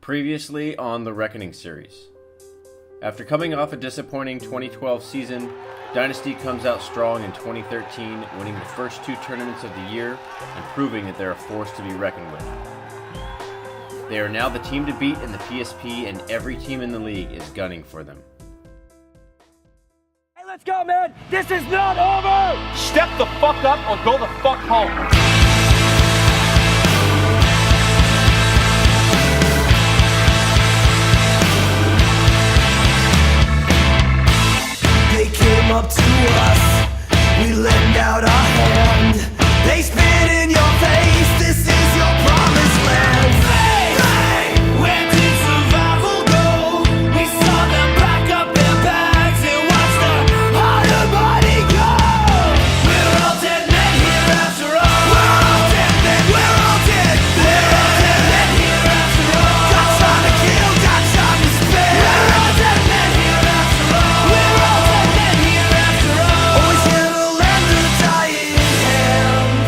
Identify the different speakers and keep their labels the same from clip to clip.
Speaker 1: Previously on the Reckoning series. After coming off a disappointing 2012 season, Dynasty comes out strong in 2013, winning the first two tournaments of the year and proving that they're a force to be reckoned with. They are now the team to beat in the PSP, and every team in the league is gunning for them.
Speaker 2: Hey, let's go, man! This is not over!
Speaker 3: Step the fuck up or go the fuck home.
Speaker 4: They came up to us, we lend out our hand. They spit in your face, this is your promised land. Hey, where did survival go? We saw them pack up their bags and watch the harder body go. We're all dead men here after all. We're all dead men, we're all dead. We're all dead men here after all. Got time to kill, got time to spare. We're all dead men here after all. We're all dead men here after all. Always gonna lend a dying hand.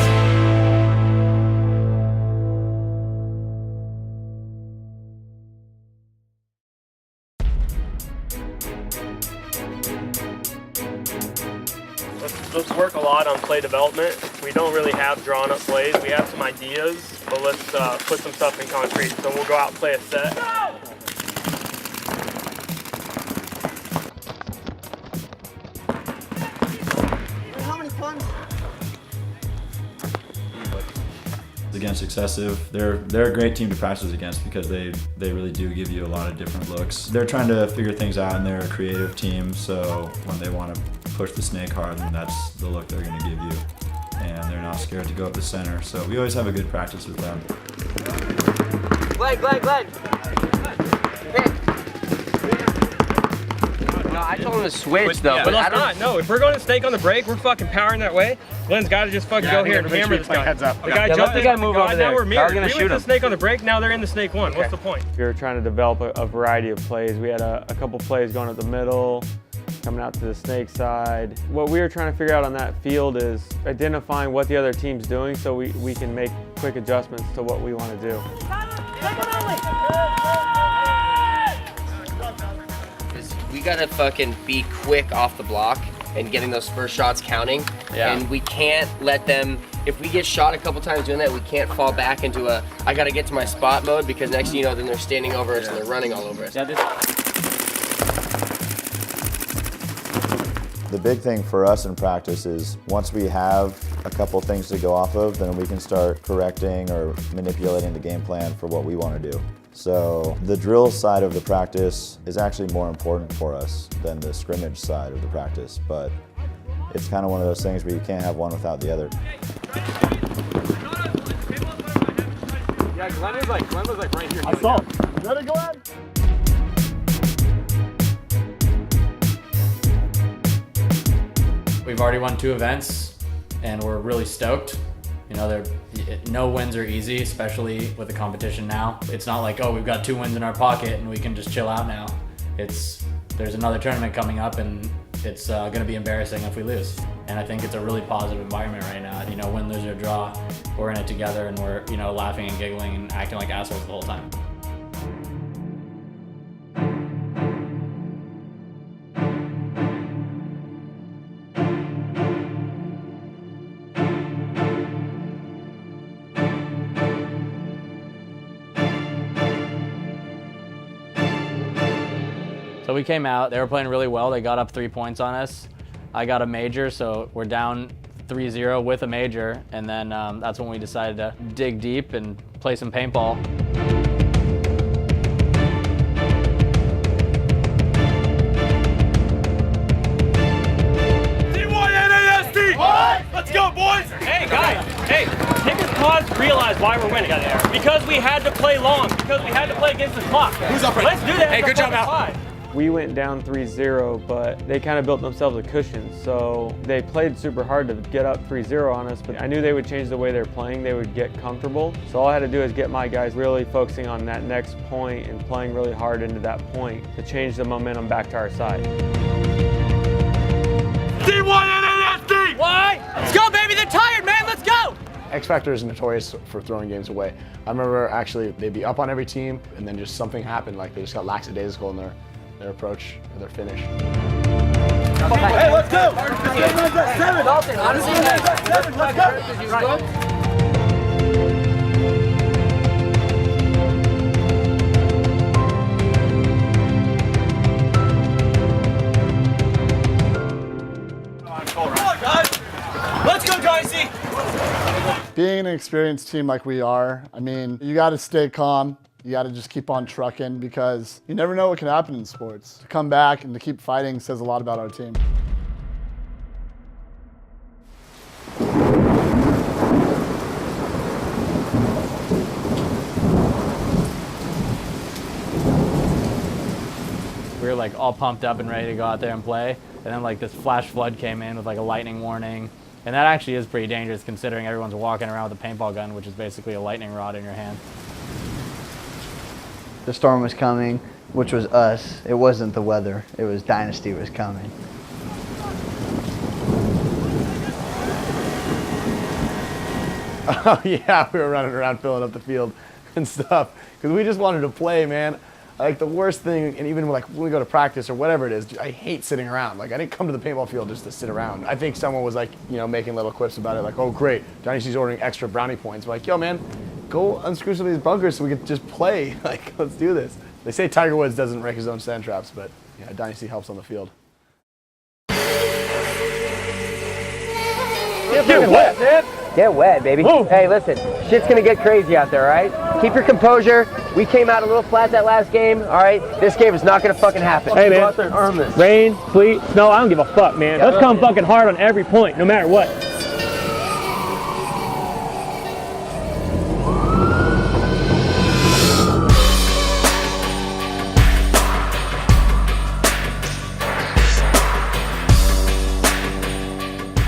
Speaker 5: Let's work a lot on play development. We don't really have drawn up plays. We have some ideas, but let's put some stuff in concrete. So we'll go out and play a set.
Speaker 6: Against excessive, they're a great team to practice against because they really do give you a lot of different looks. They're trying to figure things out, and they're a creative team, so when they want to push the snake hard, then that's the look they're going to give you, and they're not scared to go up the center, so we always have a good practice with them.
Speaker 2: Glenn! No, I told him to switch though,
Speaker 5: Yeah,
Speaker 2: but
Speaker 5: let's not. No, if we're going to snake on the break, we're fucking powering that way. Glenn's got to just fucking go here and hammer this guy.
Speaker 3: Heads up.
Speaker 5: The guy
Speaker 2: Yeah,
Speaker 5: jumped
Speaker 2: let the guy move over there.
Speaker 5: Now we're
Speaker 2: We're
Speaker 5: mirrored.
Speaker 2: gonna
Speaker 5: We
Speaker 2: shoot
Speaker 5: went to
Speaker 2: him.
Speaker 5: snake on the break, now they're in the snake one. What's the point?
Speaker 7: We were trying to develop a variety of plays. We had a couple plays going up the middle, coming out to the snake side. What we were trying to figure out on that field is identifying what the other team's doing so we can make quick adjustments to what we want to do.
Speaker 2: we gotta fucking be quick off the block and getting those first shots counting.
Speaker 5: Yeah.
Speaker 2: And we can't let them, if we get shot a couple times doing that, we can't fall back into a, I gotta get to my spot mode, because next thing you know, then they're standing over us and they're running all over us.
Speaker 8: The big thing for us in practice is once we have a couple things to go off of, then we can start correcting or manipulating the game plan for what we want to do. So the drill side of the practice is actually more important for us than the scrimmage side of the practice, but it's kind of one of those things where you can't have one without the other.
Speaker 3: Yeah, Glenn was like right here.
Speaker 8: I saw. Let it go ahead.
Speaker 9: We've already won 2 events, and we're really stoked. You know, no wins are easy, especially with the competition now. It's not like, oh, we've got 2 wins in our pocket and we can just chill out now. There's another tournament coming up, and it's going to be embarrassing if we lose. And I think it's a really positive environment right now. You know, win, lose, or draw, we're in it together, and we're, you know, laughing and giggling and acting like assholes the whole time. So we came out, they were playing really well. They got up 3 points on us. I got a major, so we're down 3-0 with a major. And then that's when we decided to dig deep and play some paintball.
Speaker 5: Dynasty! What? Let's go, boys! Hey, guys, hey, take this pause to realize why we're winning. Because we had to play long, because we had to play against the clock. Who's up right? Let's do that.
Speaker 3: Hey, good job, Al.
Speaker 7: We went down 3-0, but they kind of built themselves a cushion. So they played super hard to get up 3-0 on us, but I knew they would change the way they're playing. They would get comfortable. So all I had to do is get my guys really focusing on that next point and playing really hard into that point to change the momentum back to our side.
Speaker 5: D1 Dynasty! Why? Let's go, baby! They're tired, man! Let's go!
Speaker 10: X Factor is notorious for throwing games away. I remember actually they'd be up on every team and then just something happened, like they just got lackadaisical in their approach or their finish.
Speaker 3: Hey, let's go! Seven!
Speaker 2: Dalton, honestly,
Speaker 3: Seven, let's go!
Speaker 5: Let's go, Dynasty!
Speaker 10: Being an experienced team like we are, I mean, you got to stay calm. You got to just keep on trucking because you never know what can happen in sports. To come back and to keep fighting says a lot about our team.
Speaker 9: We were like all pumped up and ready to go out there and play. And then like this flash flood came in with like a lightning warning. And that actually is pretty dangerous considering everyone's walking around with a paintball gun, which is basically a lightning rod in your hand.
Speaker 11: The storm was coming, which was us. It wasn't the weather. It was Dynasty was coming.
Speaker 10: Oh yeah, we were running around filling up the field and stuff because we just wanted to play, man. Like the worst thing, and even like when we go to practice or whatever it is, I hate sitting around. Like I didn't come to the paintball field just to sit around. I think someone was like, you know, making little quips about it, like, oh great, Dynasty's ordering extra brownie points. We're like, yo man, go unscrew some of these bunkers so we can just play. Like, let's do this. They say Tiger Woods doesn't wreck his own sand traps, but yeah, Dynasty helps on the field.
Speaker 2: Get wet, man. Get wet, baby. Whoa. Hey, listen, shit's gonna get crazy out there, all right? Keep your composure. We came out a little flat that last game, all right? This game is not gonna fucking happen.
Speaker 5: Hey, man.
Speaker 2: Go out there and earn this.
Speaker 5: Rain, sleet, snow, I don't give a fuck, man. Let's come fucking hard on every point, no matter what.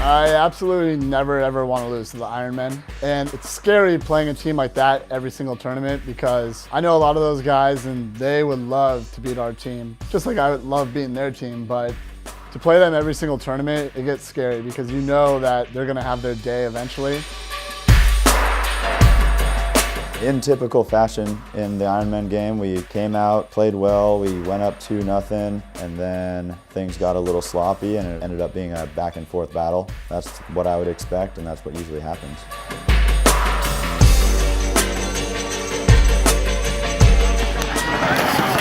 Speaker 10: I absolutely never ever want to lose to the Ironmen. And it's scary playing a team like that every single tournament because I know a lot of those guys and they would love to beat our team. Just like I would love beating their team, but to play them every single tournament, it gets scary because you know that they're gonna have their day eventually.
Speaker 8: In typical fashion in the Ironman game, we came out, played well, we went up 2-0, and then things got a little sloppy and it ended up being a back and forth battle. That's what I would expect and that's what usually happens.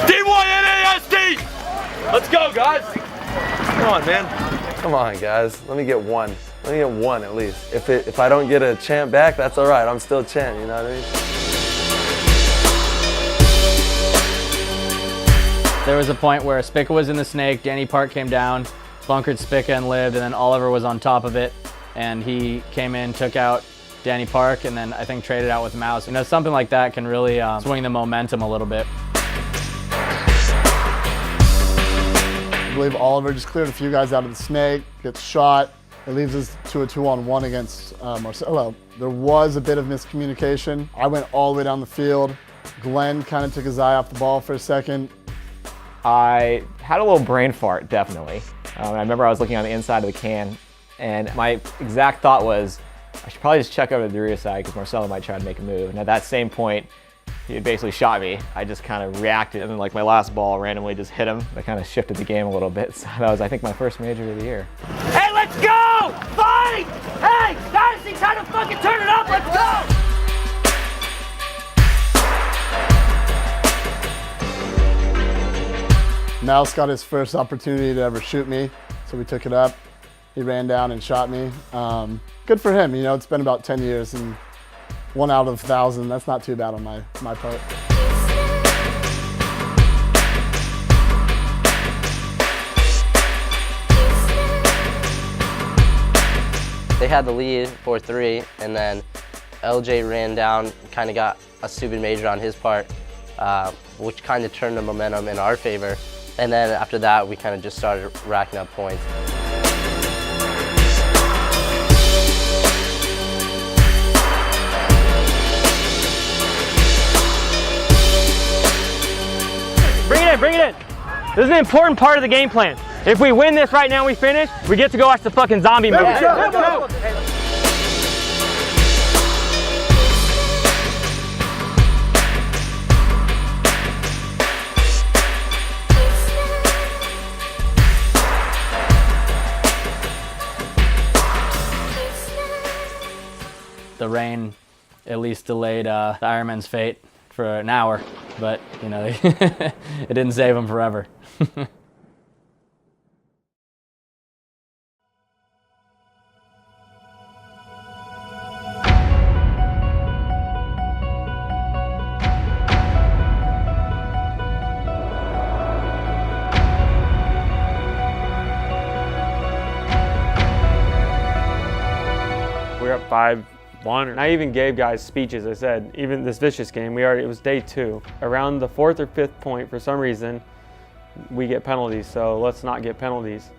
Speaker 5: DYNASD! Let's go, guys!
Speaker 3: Come on, man. Come on, guys. Let me get one. Let me get one at least. If I don't get a chant back, that's all right. I'm still chant, you know what I mean?
Speaker 9: There was a point where Spica was in the snake, Danny Park came down, bunkered Spica and lived, and then Oliver was on top of it, and he came in, took out Danny Park, and then I think traded out with Mouse. You know, something like that can really swing the momentum a little bit.
Speaker 10: I believe Oliver just cleared a few guys out of the snake, gets shot. It leaves us to a 2-on-1 against Marcelo. There was a bit of miscommunication. I went all the way down the field. Glenn kind of took his eye off the ball for a second.
Speaker 12: I had a little brain fart, definitely. I remember I was looking on the inside of the can, and my exact thought was, I should probably just check over the Derder side because Marcelo might try to make a move. And at that same point, he had basically shot me. I just kind of reacted, and then like my last ball randomly just hit him. That kind of shifted the game a little bit. So that was, I think, my first major of the year.
Speaker 5: Hey, let's go! Fight! Hey, Dynasty, time to fucking turn it up, let's go!
Speaker 10: Mouse got his first opportunity to ever shoot me, so we took it up. He ran down and shot me. Good for him, you know, it's been about 10 years and 1 out of 1,000, that's not too bad on my part.
Speaker 2: They had the lead 4-3, and then LJ ran down, kind of got a stupid major on his part, which kind of turned the momentum in our favor. And then after that, we kind of just started racking up points.
Speaker 5: Bring it in, bring it in. This is an important part of the game plan. If we win this right now and we finish, we get to go watch the fucking zombie movie.
Speaker 9: rain at least delayed the Ironman's fate for an hour, but you know, it didn't save him forever.
Speaker 7: We were up 5-1, and I even gave guys speeches. I said, even this Vicious game, it was day 2. Around the 4th or 5th point, for some reason, we get penalties, so let's not get penalties.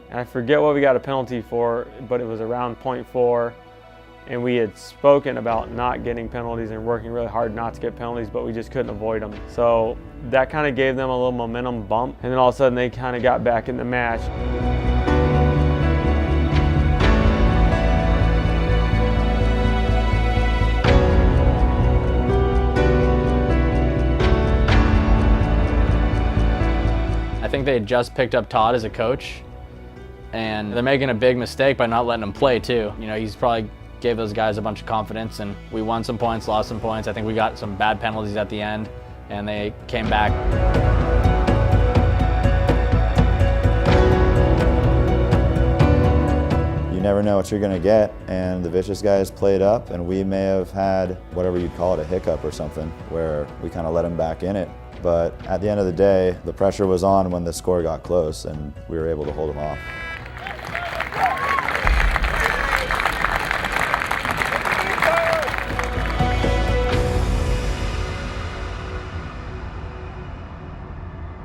Speaker 7: And I forget what we got a penalty for, but it was around point 4, and we had spoken about not getting penalties and working really hard not to get penalties, but we just couldn't avoid them. So that kind of gave them a little momentum bump, and then all of a sudden they kind of got back in the match.
Speaker 9: I think they had just picked up Todd as a coach, and they're making a big mistake by not letting him play too. You know, he's probably gave those guys a bunch of confidence, and we won some points, lost some points. I think we got some bad penalties at the end, and they came back.
Speaker 8: You never know what you're going to get, and the Vicious guys played up, and we may have had whatever you'd call it, a hiccup or something, where we kind of let them back in it. But at the end of the day, the pressure was on when the score got close, and we were able to hold them off.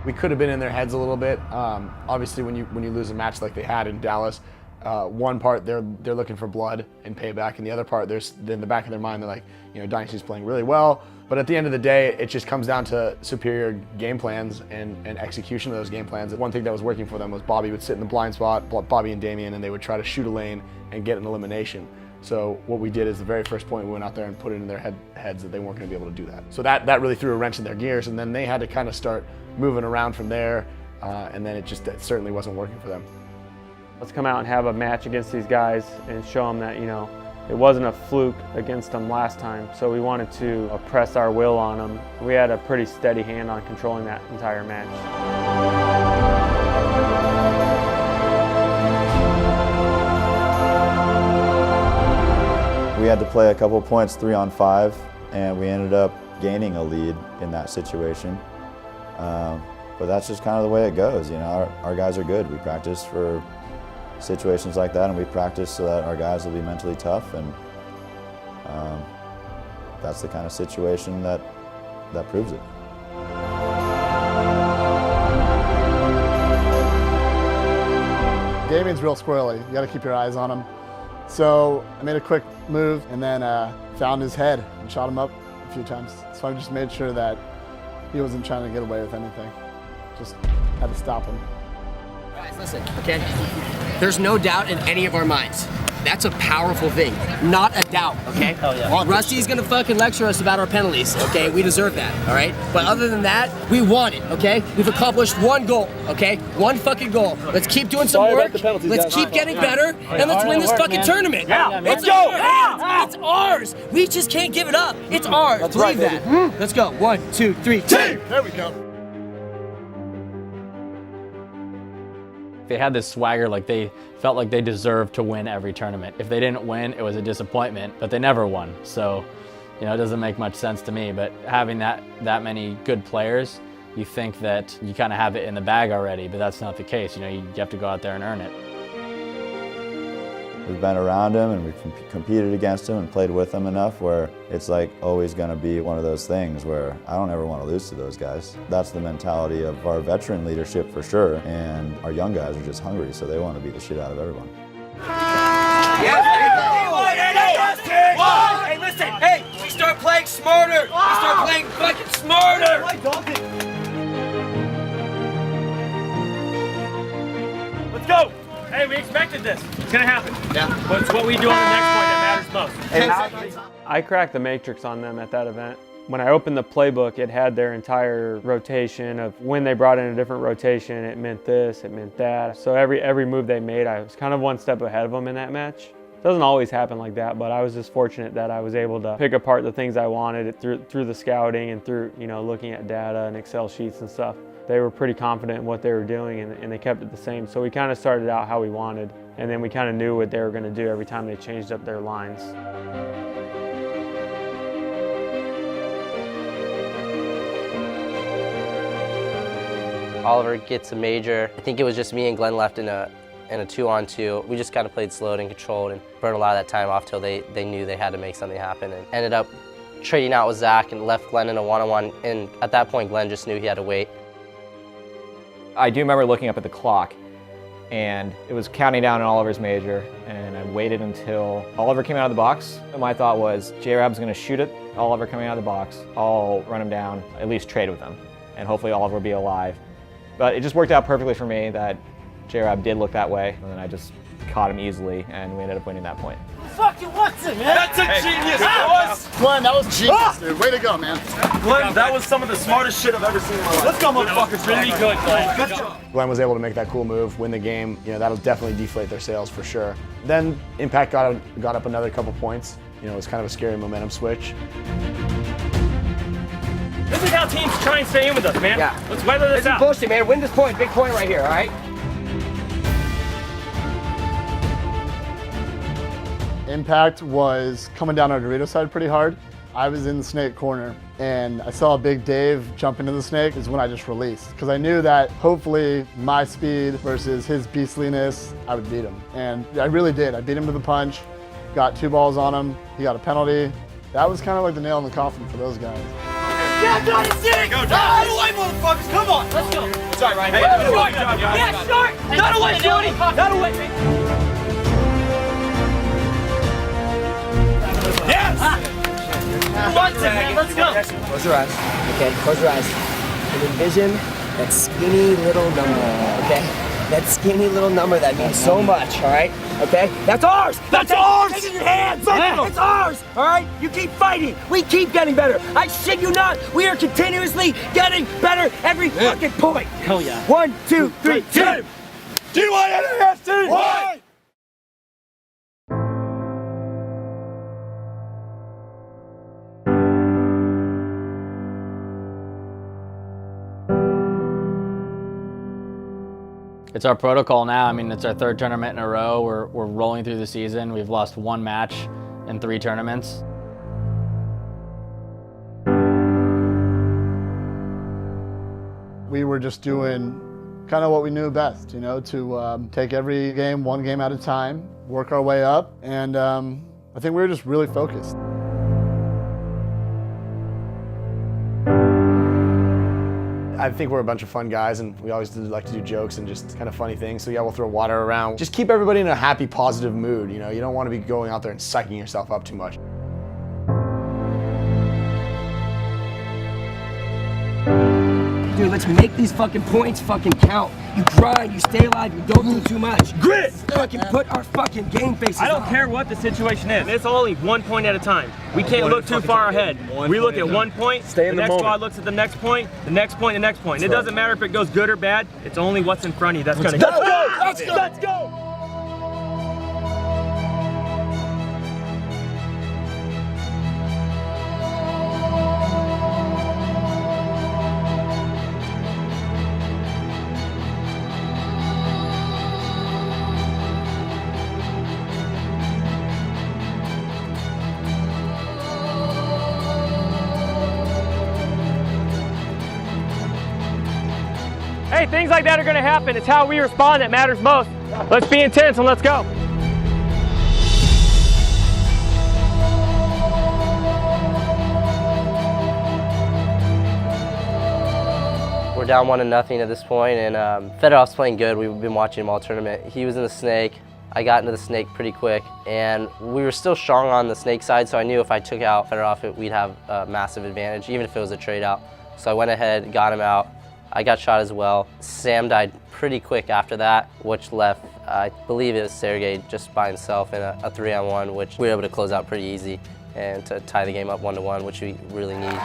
Speaker 10: We could have been in their heads a little bit. Obviously, when you lose a match like they had in Dallas, one part they're looking for blood and payback, and the other part in the back of their mind they're like, you know, Dynasty's playing really well. But at the end of the day, it just comes down to superior game plans and execution of those game plans. One thing that was working for them was Bobby would sit in the blind spot, Bobby and Damien, and they would try to shoot a lane and get an elimination. So what we did is the very first point we went out there and put it in their heads that they weren't going to be able to do that. So that really threw a wrench in their gears, and then they had to kind of start moving around from there, and then it certainly wasn't working for them.
Speaker 7: Let's come out and have a match against these guys and show them that, you know, it wasn't a fluke against them last time, so we wanted to press our will on them. We had a pretty steady hand on controlling that entire match.
Speaker 8: We had to play a couple points 3-on-5, and we ended up gaining a lead in that situation. But that's just kind of the way it goes. You know, our guys are good. We practice for situations like that, and we practice so that our guys will be mentally tough, and that's the kind of situation that proves it.
Speaker 13: Damien's real squirrely. You got to keep your eyes on him. So I made a quick move and then found his head and shot him up a few times. So I just made sure that he wasn't trying to get away with anything. Just had to stop him.
Speaker 14: Guys, listen, okay? There's no doubt in any of our minds. That's a powerful thing. Not a doubt, okay?
Speaker 2: Hell yeah.
Speaker 14: Rusty's gonna fucking lecture us about our penalties, okay? We deserve that, all right? But other than that, we won it, okay? We've accomplished one goal, okay? One fucking goal. Let's keep doing some work. Let's keep getting better, and let's win this fucking tournament.
Speaker 5: Yeah,
Speaker 14: Let's go! It's ours! We just can't give it up. It's ours.
Speaker 13: That's
Speaker 14: Believe
Speaker 13: right,
Speaker 14: that. Let's go. 1, 2, 3, team!
Speaker 13: There we go.
Speaker 9: They had this swagger, like they felt like they deserved to win every tournament. If they didn't win, it was a disappointment, but they never won. So, you know, it doesn't make much sense to me, but having that many good players, you think that you kind of have it in the bag already, but that's not the case. You know, you have to go out there and earn it.
Speaker 8: We've been around him, and we've competed against him and played with him enough where it's like always going to be one of those things where I don't ever want to lose to those guys. That's the mentality of our veteran leadership for sure, and our young guys are just hungry, so they want to beat the shit out of everyone.
Speaker 14: Hey, listen, hey, we start playing smarter. We start playing fucking smarter.
Speaker 5: Let's go. Hey, we expected this. It's gonna happen.
Speaker 14: Yeah.
Speaker 5: But it's what we do on the next point that matters most.
Speaker 7: I cracked the matrix on them at that event. When I opened the playbook, it had their entire rotation of when they brought in a different rotation, it meant this, it meant that. So every move they made, I was kind of one step ahead of them in that match. It doesn't always happen like that, but I was just fortunate that I was able to pick apart the things I wanted through the scouting and through, you know, looking at data and Excel sheets and stuff. They were pretty confident in what they were doing, and they kept it the same. So we kind of started out how we wanted, and then we kind of knew what they were going to do every time they changed up their lines.
Speaker 2: Oliver gets a major. I think it was just me and Glenn left in a 2-on-2. We just kind of played slowed and controlled and burned a lot of that time off till they knew they had to make something happen, and ended up trading out with Zach and left Glenn in a 1-on-1, and at that point Glenn just knew he had to wait.
Speaker 12: I do remember looking up at the clock, and it was counting down on Oliver's major, and I waited until Oliver came out of the box. And my thought was, J-Rab's gonna shoot at Oliver coming out of the box. I'll run him down, at least trade with him, and hopefully Oliver will be alive. But it just worked out perfectly for me that J-Rab did look that way, and then I just caught him easily, and we ended up winning that point.
Speaker 14: Fucking what's it, man?
Speaker 13: That's a genius, boss! Glenn, that was genius, dude. Way to go, man.
Speaker 5: Glenn, that was some of the smartest shit I've ever seen in my life. Let's go, motherfuckers. Really good, Glenn. Good job.
Speaker 10: Glenn was able to make that cool move, win the game. You know, that'll definitely deflate their sails for sure. Then Impact got up another couple points. You know, it was kind of a scary momentum switch.
Speaker 5: This is how teams try and stay in with us, man.
Speaker 14: Yeah.
Speaker 5: Let's weather this out.
Speaker 14: Bullshit, man. Win this point. Big point right here, all right?
Speaker 13: Impact was coming down our Dorito side pretty hard. I was in the snake corner, and I saw Big Dave jump into the snake is when I just released. Because I knew that hopefully my speed versus his beastliness, I would beat him. And I really did. I beat him to the punch, got 2 balls on him, he got a penalty. That was kind of like the nail in the coffin for those guys.
Speaker 14: Yeah, Dynasty!
Speaker 5: Go,
Speaker 14: Out of the way, motherfuckers! Come on, let's go!
Speaker 5: Sorry, Ryan.
Speaker 14: Hey, short! Yeah, short! Not away, Johnny! Not away, baby!
Speaker 5: Yes!
Speaker 14: What's it, man? Let's go!
Speaker 11: Close your eyes.
Speaker 14: Okay, close your eyes. And envision that skinny little number, okay? That skinny little number that means so much, all right? Okay? That's ours! That's ours! Take it in your hands! It's ours! All right? You keep fighting. We keep getting better. I shit you not. We are continuously getting better every fucking point.
Speaker 5: Hell yeah.
Speaker 14: 1, 2, 3, team!
Speaker 5: DYNAFC! Why?
Speaker 9: It's our protocol now. I mean, it's our 3rd tournament in a row. We're rolling through the season. We've lost 1 match in 3 tournaments.
Speaker 13: We were just doing kind of what we knew best, you know, to take every game, 1 game at a time, work our way up, and I think we were just really focused.
Speaker 10: I think we're a bunch of fun guys, and we always like to do jokes and just kind of funny things. So yeah, we'll throw water around. Just keep everybody in a happy, positive mood. You know, you don't want to be going out there and psyching yourself up too much.
Speaker 14: Dude, let's make these fucking points fucking count. You grind, you stay alive, you don't do too much.
Speaker 5: Grit!
Speaker 14: Fucking put our fucking game faces
Speaker 5: I don't
Speaker 14: on.
Speaker 5: care what the situation is. It's only 1 point at a time. We can't look too far ahead. We look at 1 point, the next squad looks at the next point, the next point, the next point. It doesn't matter if it goes good or bad. It's only what's in front of you that's gonna go.
Speaker 14: Let's go!
Speaker 5: Let's go! Hey, things like that are gonna happen. It's how we respond that matters most. Let's be intense and let's go.
Speaker 2: We're down 1-0 at this point, and Fedorov's playing good. We've been watching him all tournament. He was in the snake. I got into the snake pretty quick, and we were still strong on the snake side, so I knew if I took out Fedorov, we'd have a massive advantage, even if it was a trade out. So I went ahead, got him out. I got shot as well. Sam died pretty quick after that, which left, I believe it was Sergey just by himself in a 3-on-1, which we were able to close out pretty easy and to tie the game up 1-1, which we really need.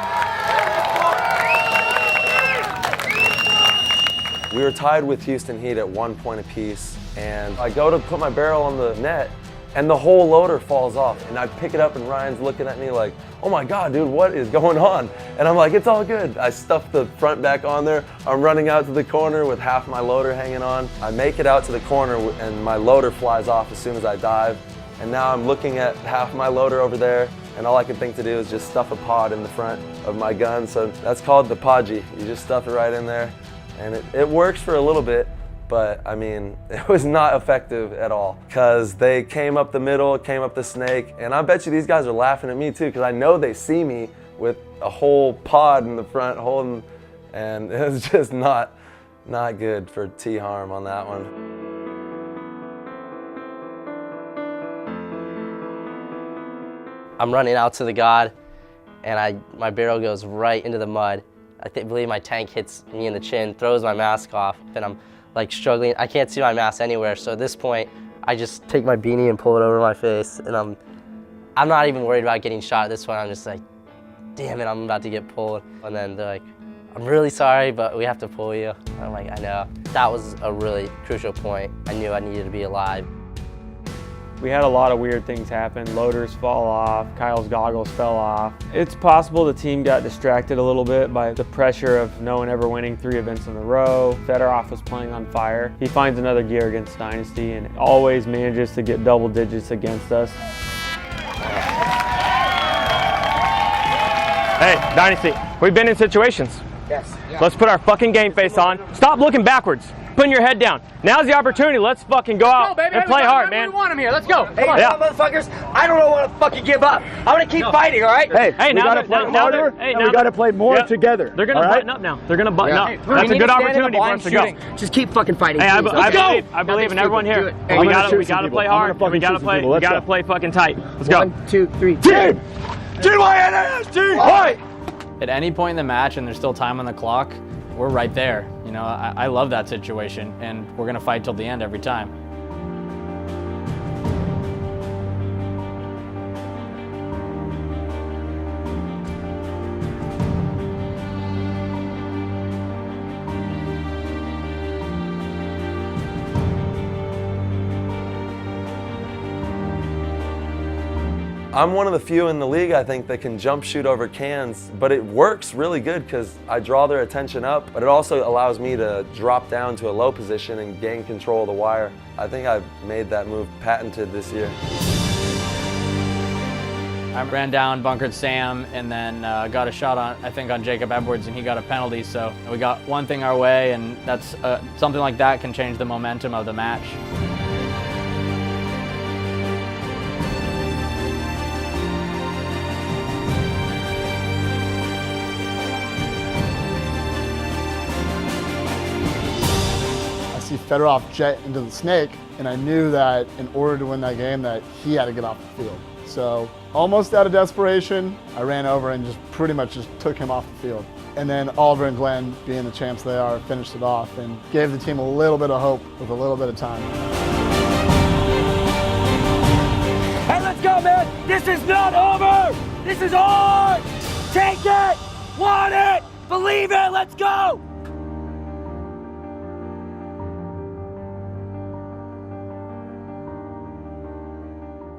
Speaker 3: We were tied with Houston Heat at 1 point apiece, and I go to put my barrel on the net, and the whole loader falls off. And I pick it up and Ryan's looking at me like, oh my God, dude, what is going on? And I'm like, it's all good. I stuff the front back on there. I'm running out to the corner with half my loader hanging on. I make it out to the corner and my loader flies off as soon as I dive. And now I'm looking at half my loader over there, and all I can think to do is just stuff a pod in the front of my gun. So that's called the podgy. You just stuff it right in there, and it works for a little bit, but I mean, it was not effective at all because they came up the middle, came up the snake, and I bet you these guys are laughing at me too because I know they see me with a whole pod in the front holding, and it was just not good for T-Harm on that one.
Speaker 2: I'm running out to the God, and my barrel goes right into the mud. I believe my tank hits me in the chin, throws my mask off, and I'm like struggling. I can't see my mask anywhere, so at this point, I just take my beanie and pull it over my face, and I'm not even worried about getting shot at this point. I'm just like, damn it, I'm about to get pulled. And then they're like, I'm really sorry, but we have to pull you. And I'm like, I know. That was a really crucial point. I knew I needed to be alive.
Speaker 7: We had a lot of weird things happen. Loaders fall off, Kyle's goggles fell off. It's possible the team got distracted a little bit by the pressure of no one ever winning 3 events in a row. Fedorov was playing on fire. He finds another gear against Dynasty and always manages to get double digits against us.
Speaker 5: Hey, Dynasty, we've been in situations.
Speaker 14: Yes.
Speaker 5: Let's put our fucking game face on. Stop looking backwards. Putting your head down. Now's the opportunity. Let's fucking go out and play hard, man.
Speaker 14: We want him here. Let's go. Hey,
Speaker 5: yeah.
Speaker 14: motherfuckers, I don't want to fucking give up. I want to keep fighting, all right?
Speaker 5: Hey,
Speaker 10: we got to play harder, and we got to play more together.
Speaker 5: They're going to button up now. They're going to button up. That's a good opportunity for us to go.
Speaker 14: Just keep fucking fighting.
Speaker 5: Hey, I believe in everyone here. We got to play hard. We got to play fucking tight. Let's go.
Speaker 14: 1, 2, 3.
Speaker 5: Team! Team!
Speaker 9: At any point in the match and there's still time on the clock, we're right there. You know, I love that situation, and we're gonna fight till the end every time.
Speaker 3: I'm one of the few in the league, I think, that can jump shoot over cans, but it works really good because I draw their attention up, but it also allows me to drop down to a low position and gain control of the wire. I think I've made that move patented this year.
Speaker 9: I ran down, bunkered Sam, and then got a shot on Jacob Edwards, and he got a penalty, so we got one thing our way, and that's something like that can change the momentum of the match.
Speaker 13: Fedorov jet into the snake, and I knew that in order to win that game that he had to get off the field. So almost out of desperation, I ran over and just pretty much just took him off the field. And then Oliver and Glenn, being the champs they are, finished it off and gave the team a little bit of hope with a little bit of time.
Speaker 14: Hey, let's go, man! This is not over! This is ours! Take it! Want it! Believe it! Let's go!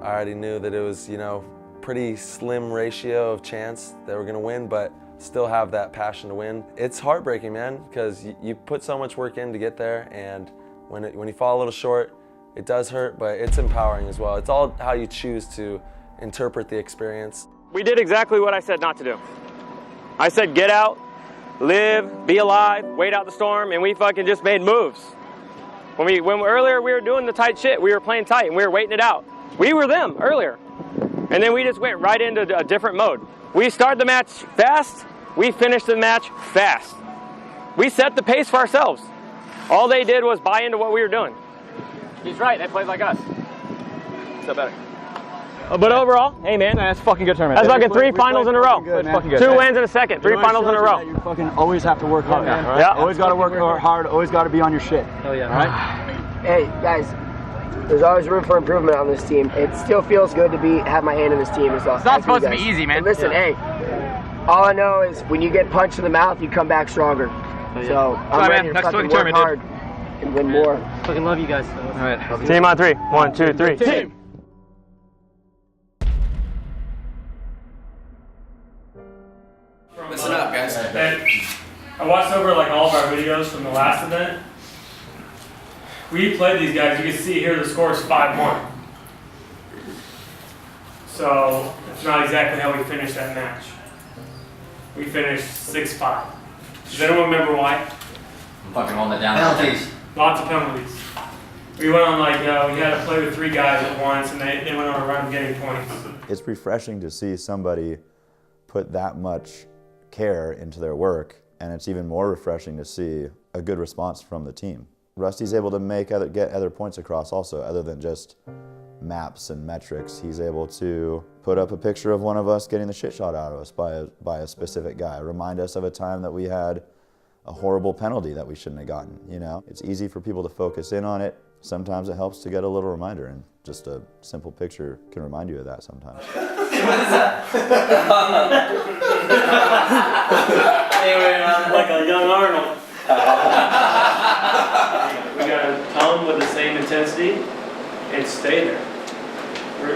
Speaker 3: I already knew that it was, you know, pretty slim ratio of chance that we're gonna win, but still have that passion to win. It's heartbreaking, man, because you put so much work in to get there, and when you fall a little short, it does hurt, but it's empowering as well. It's all how you choose to interpret the experience.
Speaker 5: We did exactly what I said not to do. I said get out, live, be alive, wait out the storm, and we fucking just made moves. When earlier we were doing the tight shit, we were playing tight and we were waiting it out. We were them earlier. And then we just went right into a different mode. We started the match fast, we finished the match fast. We set the pace for ourselves. All they did was buy into what we were doing. He's right, they played like us. So better. But overall, hey man, that's fucking good tournament. That's fucking 3 finals in a row.
Speaker 15: Good,
Speaker 5: 2 wins in a second, 3 finals in a row.
Speaker 15: You fucking always have to work hard, man.
Speaker 5: Yeah.
Speaker 15: Always got to work hard, always got to be on your shit.
Speaker 5: Hell yeah.
Speaker 15: All right?
Speaker 14: Hey, guys. There's always room for improvement on this team. It still feels good to have my hand in this team. It's
Speaker 5: not supposed to be easy, man.
Speaker 14: And listen, hey, all I know is when you get punched in the mouth, you come back stronger. So I'm ready to fucking work hard and win more.
Speaker 5: Fucking love you guys. All right. Team on 3. 1, 2, 3. Team.
Speaker 14: Listen up, guys.
Speaker 5: I watched over like all of our videos from the last event. We played these guys. You can see here the score is 5-1. So it's not exactly how we finished that match. We finished 6-5. Does anyone remember why?
Speaker 9: I'm fucking holding it down.
Speaker 14: Penalties.
Speaker 5: Lots of penalties. We went on like, we had to play with 3 guys at once, and they went on a run getting points.
Speaker 8: It's refreshing to see somebody put that much care into their work, and it's even more refreshing to see a good response from the team. Rusty's able to get other points across also, other than just maps and metrics. He's able to put up a picture of one of us getting the shit shot out of us by a specific guy, remind us of a time that we had a horrible penalty that we shouldn't have gotten, you know? It's easy for people to focus in on it. Sometimes it helps to get a little reminder, and just a simple picture can remind you of that sometimes.
Speaker 14: What is that?
Speaker 5: Like a young Arnold. We gotta come with the same intensity and stay there.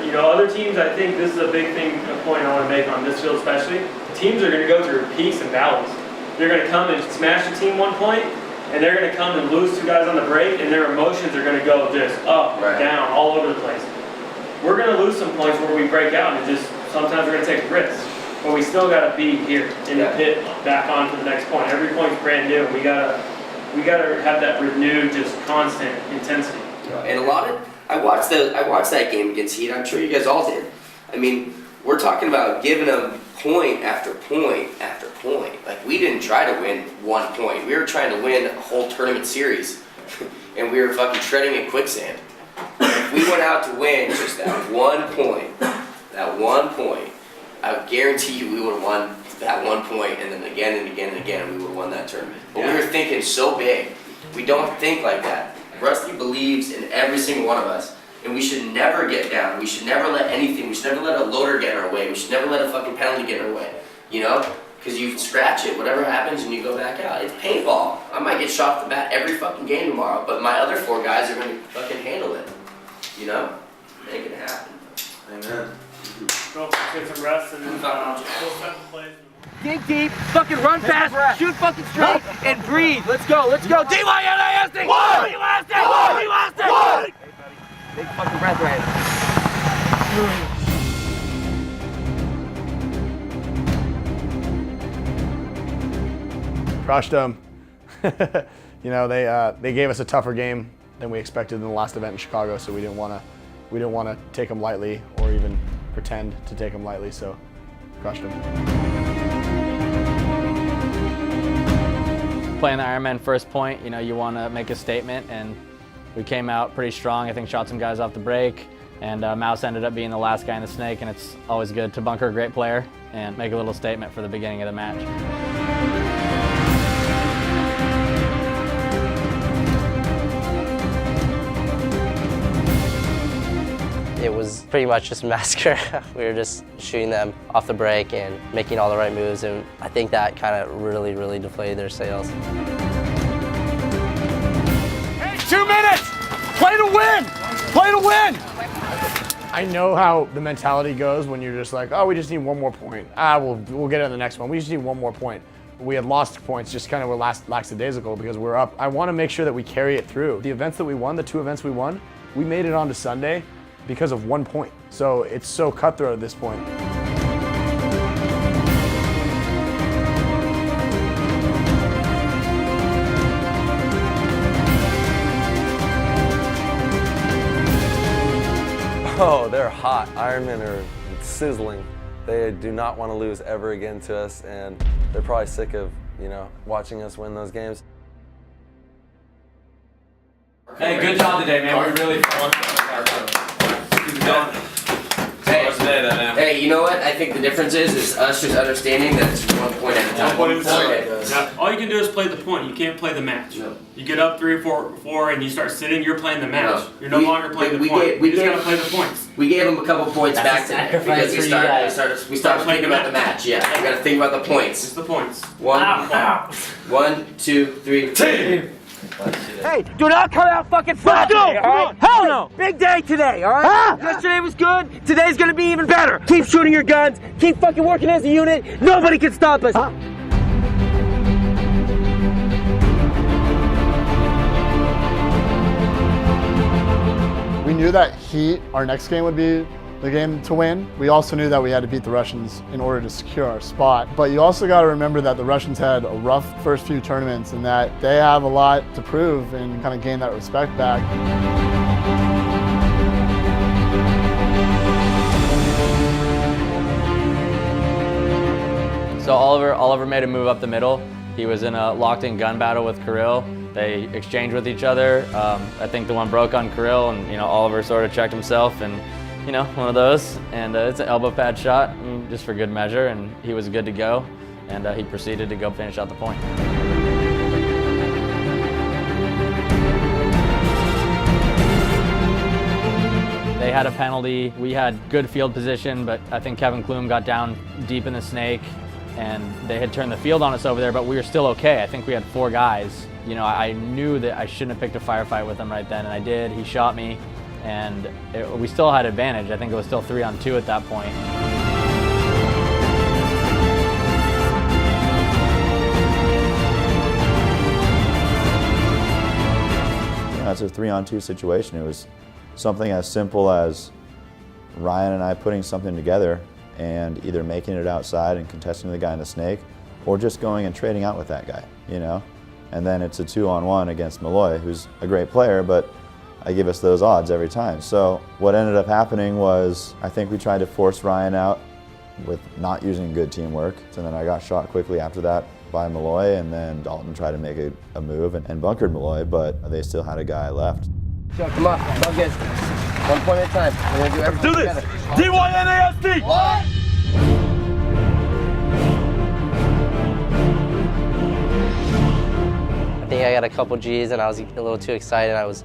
Speaker 5: You know, other teams, I think this is a big thing, a point I want to make on this field especially. Teams are going to go through peaks and valleys. They're going to come and smash the team one point, and they're going to come and lose 2 guys on the break, and their emotions are going to go just up, down, all over the place. We're going to lose some points where we break out, and just sometimes we're going to take risks. But we still got to be here in the pit, back on to the next point. Every point's brand new. We gotta have that renewed, just constant intensity.
Speaker 14: And a lot of I watched that game against Heat. I'm sure you guys all did. I mean, we're talking about giving them point after point after point. Like, we didn't try to win 1 point. We were trying to win a whole tournament series, and we were fucking treading in quicksand. If we went out to win just that 1 point, I guarantee you we would have won that 1 point, and then again and again and again, we would have won that tournament. But we were thinking so big. We don't think like that. Rusty believes in every single one of us, and we should never get down. We should never let anything, we should never let a loader get in our way. We should never let a fucking penalty get in our way, you know? Because you scratch it, whatever happens, and you go back out. It's paintball. I might get shot off the bat every fucking game tomorrow, but my other 4 guys are going to fucking handle it, you know? Make it happen.
Speaker 5: Amen. Go get some rest, and then we'll set the plays.
Speaker 14: Dig deep, fucking run fast, shoot fucking straight, and breathe. Let's go, let's go. D-Y-N-A-S-T! D-Y-N-A-S-T! D-Y-N-A-S-T! Big fucking breath right.
Speaker 10: Crushed them. You know, they gave us a tougher game than we expected in the last event in Chicago, so we didn't want to take them lightly or even pretend to take them lightly. So crushed them.
Speaker 9: Playing the Ironman first point, you know, you want to make a statement, and we came out pretty strong. I think shot some guys off the break, and Mouse ended up being the last guy in the snake, and it's always good to bunker a great player and make a little statement for the beginning of the match.
Speaker 2: It was pretty much just a massacre. We were just shooting them off the break and making all the right moves, and I think that kind of really deflated their sails.
Speaker 10: Hey, 2 minutes! Play to win! Play to win! I know how the mentality goes when you're just like, oh, we just need 1 more point. We'll get it in the next one. We just need 1 more point. We had lost points, just kind of were lackadaisical because we're up. I want to make sure that we carry it through. The events that we won, the 2 events we won, we made it on to Sunday because of 1 point. So it's so cutthroat at this point.
Speaker 3: Oh, they're hot. Ironmen are sizzling. They do not want to lose ever again to us, and they're probably sick of, you know, watching us win those games.
Speaker 9: Hey, good job today, man. We really fun.
Speaker 14: Hey, you know what? I think the difference is us just understanding that it's 1 point at a time.
Speaker 5: 1 point at a time. Yeah. All you can do is play the point. You can't play the match. No. You get up 3 or 4 and you start sitting, you're playing the match. No. You're no longer playing the point. We just gotta play the points.
Speaker 14: We gave them a couple points back today because we started thinking about the match. Yeah, we gotta think about the points.
Speaker 5: It's the points.
Speaker 14: 1, 2, 3.
Speaker 5: Team!
Speaker 14: Hey, do not come out fucking flat today, all right? Hell no! Big day today, all right? Yesterday was good. Today's gonna be even better. Keep shooting your guns. Keep fucking working as a unit. Nobody can stop us.
Speaker 13: We knew that Heat, our next game, would be the game to win. We also knew that we had to beat the Russians in order to secure our spot. But you also got to remember that the Russians had a rough first few tournaments and that they have a lot to prove and kind of gain that respect back.
Speaker 9: So Oliver made a move up the middle. He was in a locked-in gun battle with Kirill. They exchanged with each other. I think the one broke on Kirill, and Oliver sort of checked himself, and one of those. And it's an elbow pad shot, just for good measure, and he was good to go. And he proceeded to go finish out the point. They had a penalty. We had good field position, but I think Kevin Klum got down deep in the snake, and they had turned the field on us over there, but we were still okay. I think we had 4 guys. I knew that I shouldn't have picked a firefight with him right then, and I did. He shot me, and we still had advantage. I think it was still 3-on-2 at that point.
Speaker 8: It's a 3-on-2 situation. It was something as simple as Ryan and I putting something together and either making it outside and contesting the guy in the snake, or just going and trading out with that guy, And then it's a 2-on-1 against Malloy, who's a great player, but I give us those odds every time. So what ended up happening was I think we tried to force Ryan out with not using good teamwork. And then I got shot quickly after that by Malloy, and then Dalton tried to make a move and bunkered Malloy, but they still had a guy left.
Speaker 14: So come on, all good. 1 point at a time. We're gonna do everything together.
Speaker 4: DYNASD! What?
Speaker 2: I think I got a couple G's and I was a little too excited. I was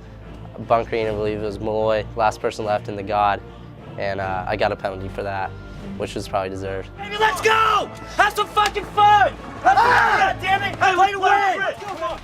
Speaker 2: bunkering, I believe it was Malloy, last person left in the God, and I got a penalty for that, which was probably deserved.
Speaker 14: Baby, let's go! Have some fucking fun! Have some fun, goddammit! Hey, play to win! Come on.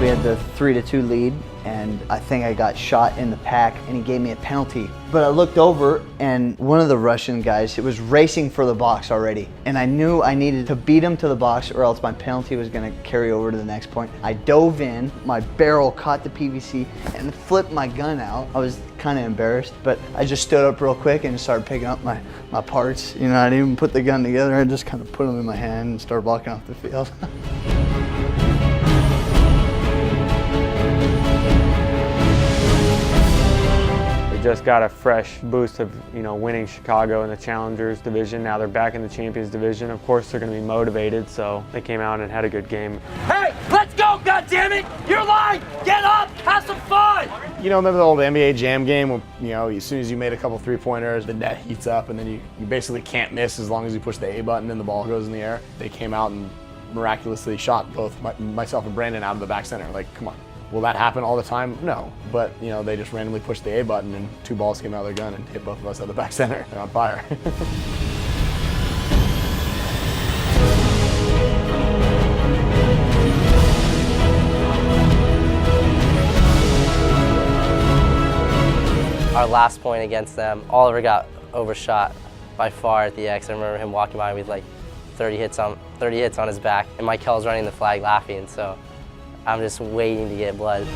Speaker 11: We had the 3-2 lead, and I think I got shot in the pack, and he gave me a penalty. But I looked over, and one of the Russian guys was racing for the box already, and I knew I needed to beat him to the box, or else my penalty was going to carry over to the next point. I dove in, my barrel caught the PVC, and flipped my gun out. I was kind of embarrassed, but I just stood up real quick and started picking up my parts. I didn't even put the gun together. I just kind of put them in my hand and started walking off the field.
Speaker 7: Just got a fresh boost of winning Chicago in the Challengers division. Now they're back in the Champions division. Of course they're going to be motivated, so they came out and had a good game.
Speaker 14: Hey, let's go, goddammit! You're live! Get up! Have some fun!
Speaker 10: Remember the old NBA Jam game when, as soon as you made a couple 3-pointers, the net heats up and then you basically can't miss as long as you push the A button and the ball goes in the air. They came out and miraculously shot both myself and Brandon out of the back center. Like, come on. Will that happen all the time? No. But, they just randomly pushed the A button and 2 balls came out of their gun and hit both of us at the back center. They're on fire.
Speaker 2: Our last point against them, Oliver got overshot by far at the X. I remember him walking by with like 30 hits on his back, and Michael's running the flag laughing, so I'm just waiting to get blood.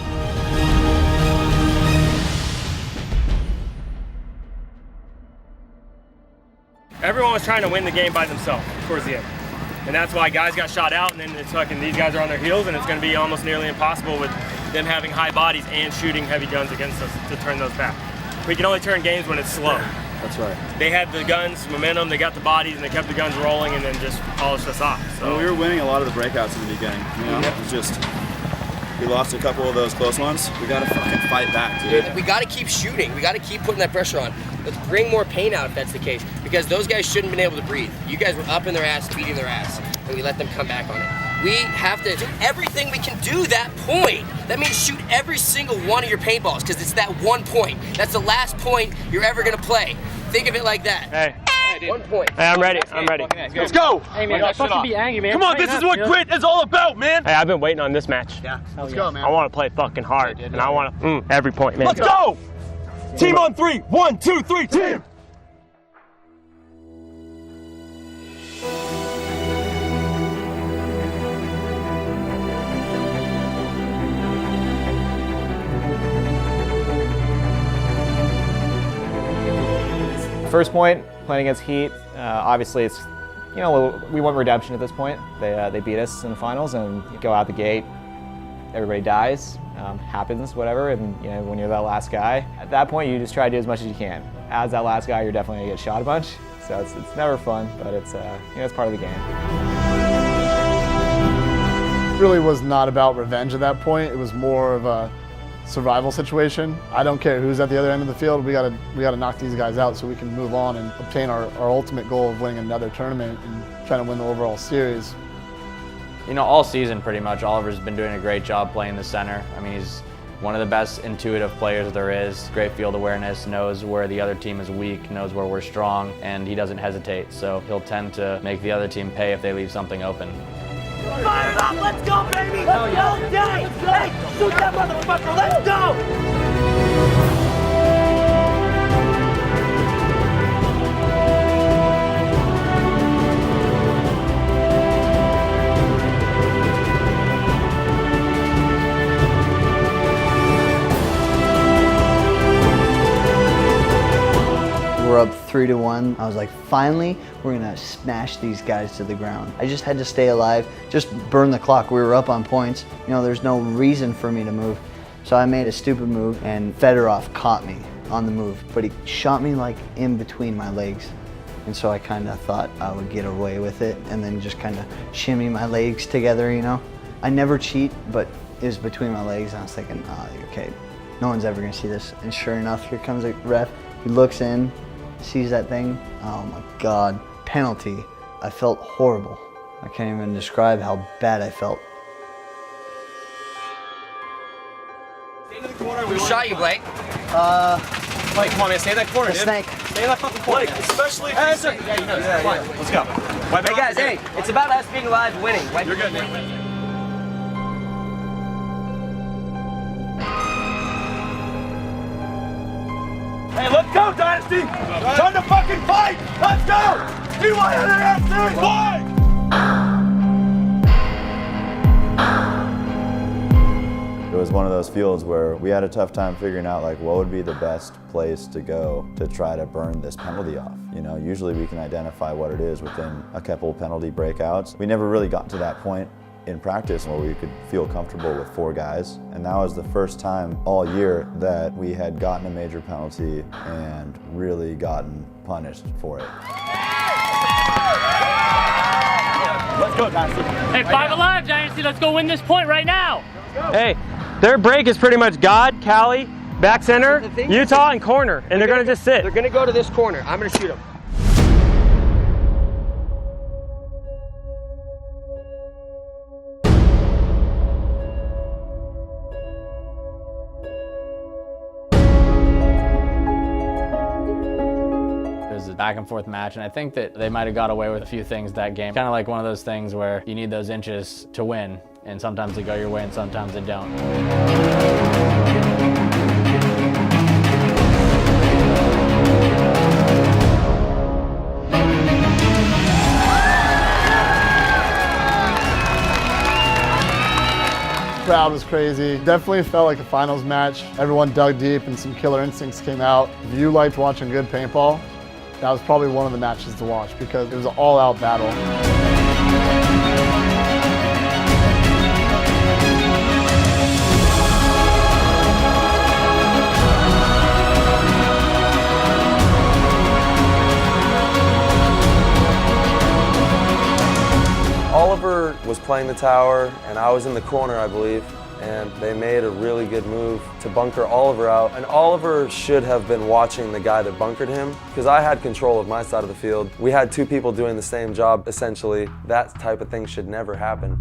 Speaker 5: Everyone was trying to win the game by themselves towards the end. And that's why guys got shot out, and then it's fucking these guys are on their heels, and it's going to be almost nearly impossible with them having high bodies and shooting heavy guns against us to turn those back. We can only turn games when it's slow.
Speaker 6: That's right.
Speaker 5: They had the guns, momentum, they got the bodies, and they kept the guns rolling and then just polished us off.
Speaker 6: So we were winning a lot of the breakouts in the beginning. It was just, we lost a couple of those close ones. We got to fucking fight back, dude.
Speaker 14: We got to keep shooting. We got to keep putting that pressure on. Let's bring more pain out if that's the case, because those guys shouldn't have been able to breathe. You guys were up in their ass, beating their ass, and we let them come back on it. We have to do everything we can do that point. That means shoot every single one of your paintballs, because it's that 1 point. That's the last point you're ever gonna play. Think of it like that.
Speaker 5: Hey.
Speaker 14: 1 point.
Speaker 5: Hey, I'm ready. I'm ready.
Speaker 14: Let's go.
Speaker 5: Hey, man, don't fucking be angry, man.
Speaker 14: Come on, this is what
Speaker 5: grit is all about, man. Hey, I've been waiting on this match.
Speaker 13: Yeah, let's go, man.
Speaker 5: I want to play fucking hard, and I want to every point, man.
Speaker 4: Let's go! Team on 3. 1, 2, 3, team!
Speaker 12: First point, playing against Heat. Obviously, it's, you know, we want redemption at this point. They beat us in the finals, and you go out the gate, everybody dies, happens, whatever, and you know, when you're that last guy, at that point you just try to do as much as you can. As that last guy, you're definitely gonna get shot a bunch, so it's never fun, but it's you know, it's part of the game.
Speaker 13: It really was not about revenge at that point. It was more of a survival situation. I don't care who's at the other end of the field. We gotta knock these guys out so we can move on and obtain our ultimate goal of winning another tournament and trying to win the overall series.
Speaker 9: You know, all season pretty much, Oliver's been doing a great job playing the center. I mean, he's one of the best intuitive players there is. Great field awareness, knows where the other team is weak, knows where we're strong, and he doesn't hesitate. So he'll tend to make the other team pay if they leave something open.
Speaker 4: Fire it up! Let's go, baby! Let's go! Hey, shoot that motherfucker! Let's go!
Speaker 11: We're up 3-1. I was like, finally, we're gonna smash these guys to the ground. I just had to stay alive, just burn the clock. We were up on points. You know, there's no reason for me to move. So I made a stupid move, and Fedorov caught me on the move, but he shot me like in between my legs. And so I kind of thought I would get away with it and then just kind of shimmy my legs together, you know? I never cheat, but it was between my legs, and I was thinking, oh, okay, no one's ever gonna see this. And sure enough, here comes a ref. He looks in, sees that thing. Oh my God, penalty. I felt horrible. I can't even describe how bad I felt.
Speaker 14: Who shot you, Blake?
Speaker 5: Blake, come on, man, stay in that corner,
Speaker 11: The
Speaker 5: dude.
Speaker 11: snake.
Speaker 5: Stay in that fucking corner. Blake, especially if you say, yeah, you know, yeah, yeah. Let's go.
Speaker 14: Hey guys, hey, it's about us being alive and winning.
Speaker 5: You're good, man.
Speaker 4: Hey, let's go, Dynasty! Time to fucking fight! Let's go! DYNAFC! Fight!
Speaker 8: It was one of those fields where we had a tough time figuring out like what would be the best place to go to try to burn this penalty off. You know, usually we can identify what it is within a couple penalty breakouts. We never really got to that point in practice where we could feel comfortable with 4 guys. And that was the first time all year that we had gotten a major penalty and really gotten punished for it.
Speaker 4: Let's go, Dynasty.
Speaker 5: Hey, 5 alive, Dynasty. Let's go win this point right now. Hey, their break is pretty much God, Cali, back center, Utah, and corner, and they're going to just sit.
Speaker 14: They're gonna go to this corner. I'm gonna shoot them.
Speaker 9: It was a back and forth match, and I think that they might have got away with a few things that game. Kind of like one of those things where you need those inches to win, and sometimes they go your way and sometimes they don't.
Speaker 13: Crowd was crazy. Definitely felt like a finals match. Everyone dug deep and some killer instincts came out. If you liked watching good paintball, that was probably one of the matches to watch because it was an all-out battle.
Speaker 3: Oliver was playing the tower, and I was in the corner, I believe, and they made a really good move to bunker Oliver out. And Oliver should have been watching the guy that bunkered him, because I had control of my side of the field. We had 2 people doing the same job, essentially. That type of thing should never happen.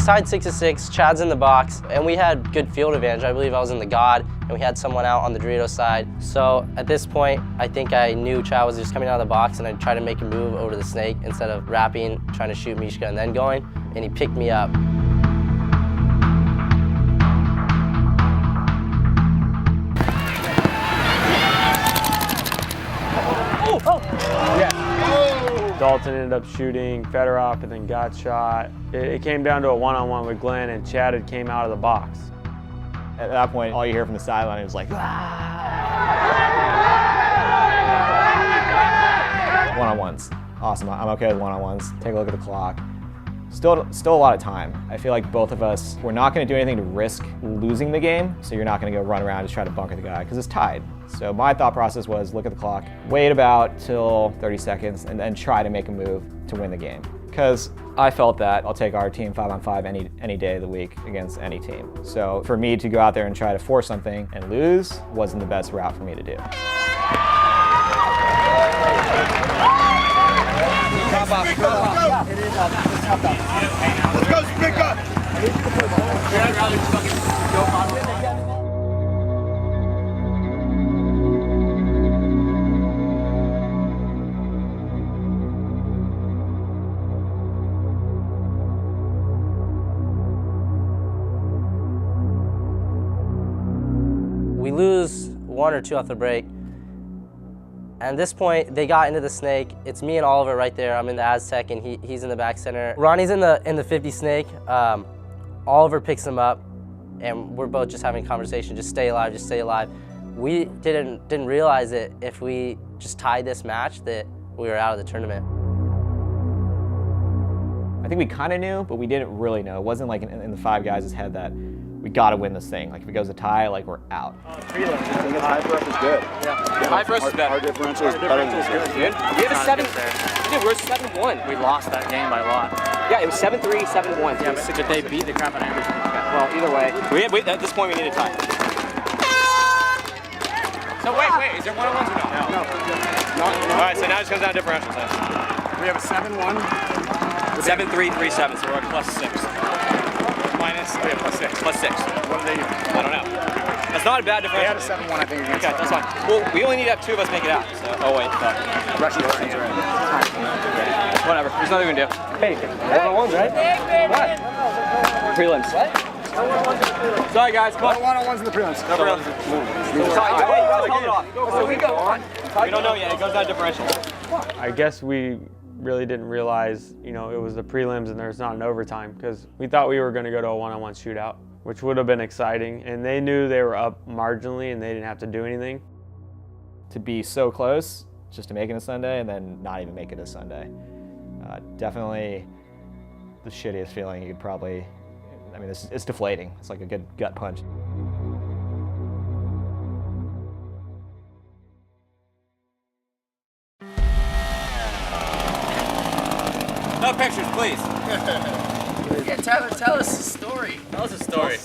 Speaker 2: It's tied 6-6, Chad's in the box, and we had good field advantage. I believe I was in the God, and we had someone out on the Dorito side. So at this point, I think I knew Chad was just coming out of the box, and I tried to make a move over to the snake instead of wrapping, trying to shoot Mishka and then going, and he picked me up.
Speaker 7: Dalton ended up shooting Fedorov and then got shot. It came down to a one-on-one with Glenn, and Chad had came out of the box.
Speaker 12: At that point, all you hear from the sideline is like, one-on-ones. Awesome, I'm okay with one-on-ones. Take a look at the clock. Still a lot of time. I feel like both of us, we're not gonna do anything to risk losing the game, so you're not gonna go run around and just try to bunker the guy, because it's tied. So my thought process was look at the clock, wait about till 30 seconds, and then try to make a move to win the game. Because I felt that I'll take our team 5-on-5 any day of the week against any team. So for me to go out there and try to force something and lose wasn't the best route for me to do.
Speaker 4: Let's go, pick up!
Speaker 2: We lose 1 or 2 off the break. And at this point, they got into the snake. It's me and Oliver right there. I'm in the Aztec, and he's in the back center. Ronnie's in the 50 snake. Oliver picks him up, and we're both just having a conversation. Just stay alive, just stay alive. We didn't realize that if we just tied this match, that we were out of the tournament.
Speaker 12: I think we kind of knew, but we didn't really know. It wasn't like in the 5 guys' head that we got to win this thing. Like if it goes a tie, like we're out.
Speaker 15: I think a tie for us is good.
Speaker 16: Yeah, tie for us is better.
Speaker 15: Our differential is better than
Speaker 16: good, dude. We have a 7. Dude, we're 7-1.
Speaker 5: We lost that game by a lot.
Speaker 16: Yeah, it was 7-3, 7-1.
Speaker 5: Yeah, but they beat the crap out of everything.
Speaker 16: Well, either way. At this point, we need a tie.
Speaker 5: So wait, is there one-on-ones or no?
Speaker 16: No.
Speaker 5: All right, so now it just comes down to differentials then.
Speaker 15: We have a 7-1.
Speaker 16: 7-3, 3-7, so we're at +6.
Speaker 5: Minus, we have +6.
Speaker 16: +6.
Speaker 15: What do they do?
Speaker 16: I don't know. That's not a bad differential.
Speaker 15: They had a 7-1, I think, against
Speaker 16: Okay, that's fine. Well, we only need to have 2 of us make it out. So. Oh, wait, fuck.
Speaker 15: Russian right.
Speaker 16: Whatever, there's nothing we can do. Hey, one-on-ones, right? What? Prelims. What? Sorry, guys, come on.
Speaker 15: One-on-ones in the prelims.
Speaker 16: No prelims. Hey, you guys hold it off. So we go on. We don't know yet. It goes down differential.
Speaker 7: I guess we really didn't realize, it was the prelims and there's not an overtime, because we thought we were going to go to a one-on-one shootout, which would have been exciting, and they knew they were up marginally and they didn't have to do anything.
Speaker 12: To be so close, just to make it a Sunday, and then not even make it a Sunday. Definitely the shittiest feeling you could probably, it's deflating. It's like a good gut punch.
Speaker 16: No pictures, please.
Speaker 14: Yeah, Tyler, tell us the story.
Speaker 16: Tell us a story.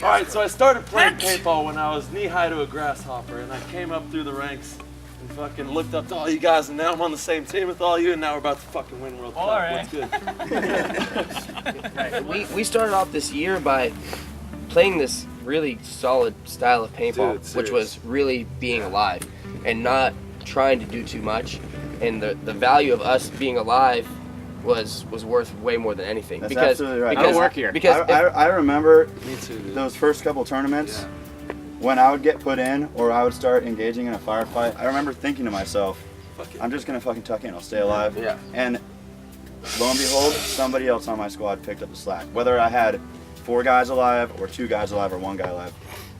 Speaker 3: All right, so I started playing paintball when I was knee-high to a grasshopper, and I came up through the ranks and fucking looked up to all you guys, and now I'm on the same team with all you, and now we're about to fucking win World Cup.
Speaker 16: All right.
Speaker 3: What's good?
Speaker 14: We started off this year by playing this really solid style of paintball, which was really being alive and not trying to do too much. And the value of us being alive was worth way more than anything.
Speaker 8: That's absolutely right.
Speaker 14: I don't work
Speaker 8: here. Because I remember those first couple tournaments when I would get put in or I would start engaging in a firefight. I remember thinking to myself, I'm just gonna fucking tuck in, I'll stay alive.
Speaker 14: Yeah.
Speaker 8: And lo and behold, somebody else on my squad picked up the slack. Whether I had 4 guys alive or 2 guys alive or 1 guy alive,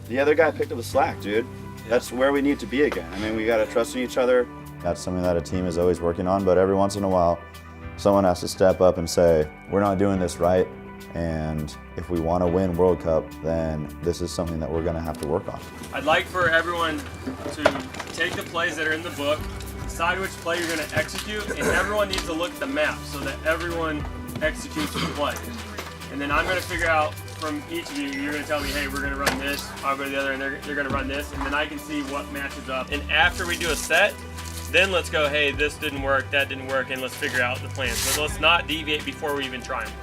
Speaker 8: the other guy picked up the slack, dude. That's where we need to be again. I mean, we gotta trust in each other. That's something that a team is always working on, but every once in a while, someone has to step up and say, we're not doing this right, and if we want to win World Cup, then this is something that we're going to have to work on.
Speaker 5: I'd like for everyone to take the plays that are in the book, decide which play you're going to execute, and everyone needs to look at the map so that everyone executes the play. And then I'm going to figure out from each of you, you're going to tell me, hey, we're going to run this, I'll go to the other, and they're going to run this, and then I can see what matches up. And after we do a set, then let's go, hey, this didn't work, that didn't work, and let's figure out the plans. But let's not deviate before we even try them.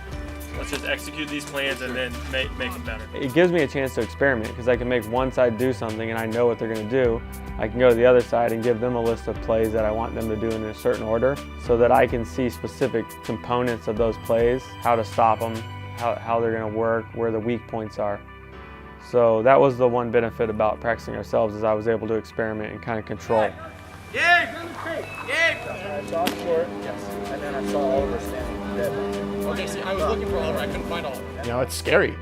Speaker 5: Let's just execute these plans and then make them better.
Speaker 7: It gives me a chance to experiment because I can make one side do something and I know what they're going to do. I can go to the other side and give them a list of plays that I want them to do in a certain order so that I can see specific components of those plays, how to stop them, how they're going to work, where the weak points are. So that was the one benefit about practicing ourselves is I was able to experiment and kind of control.
Speaker 15: I saw short, yes, and then I saw Oliver standing dead.
Speaker 14: Okay, see, I was looking for Oliver. I couldn't find Oliver.
Speaker 10: You know, it's scary.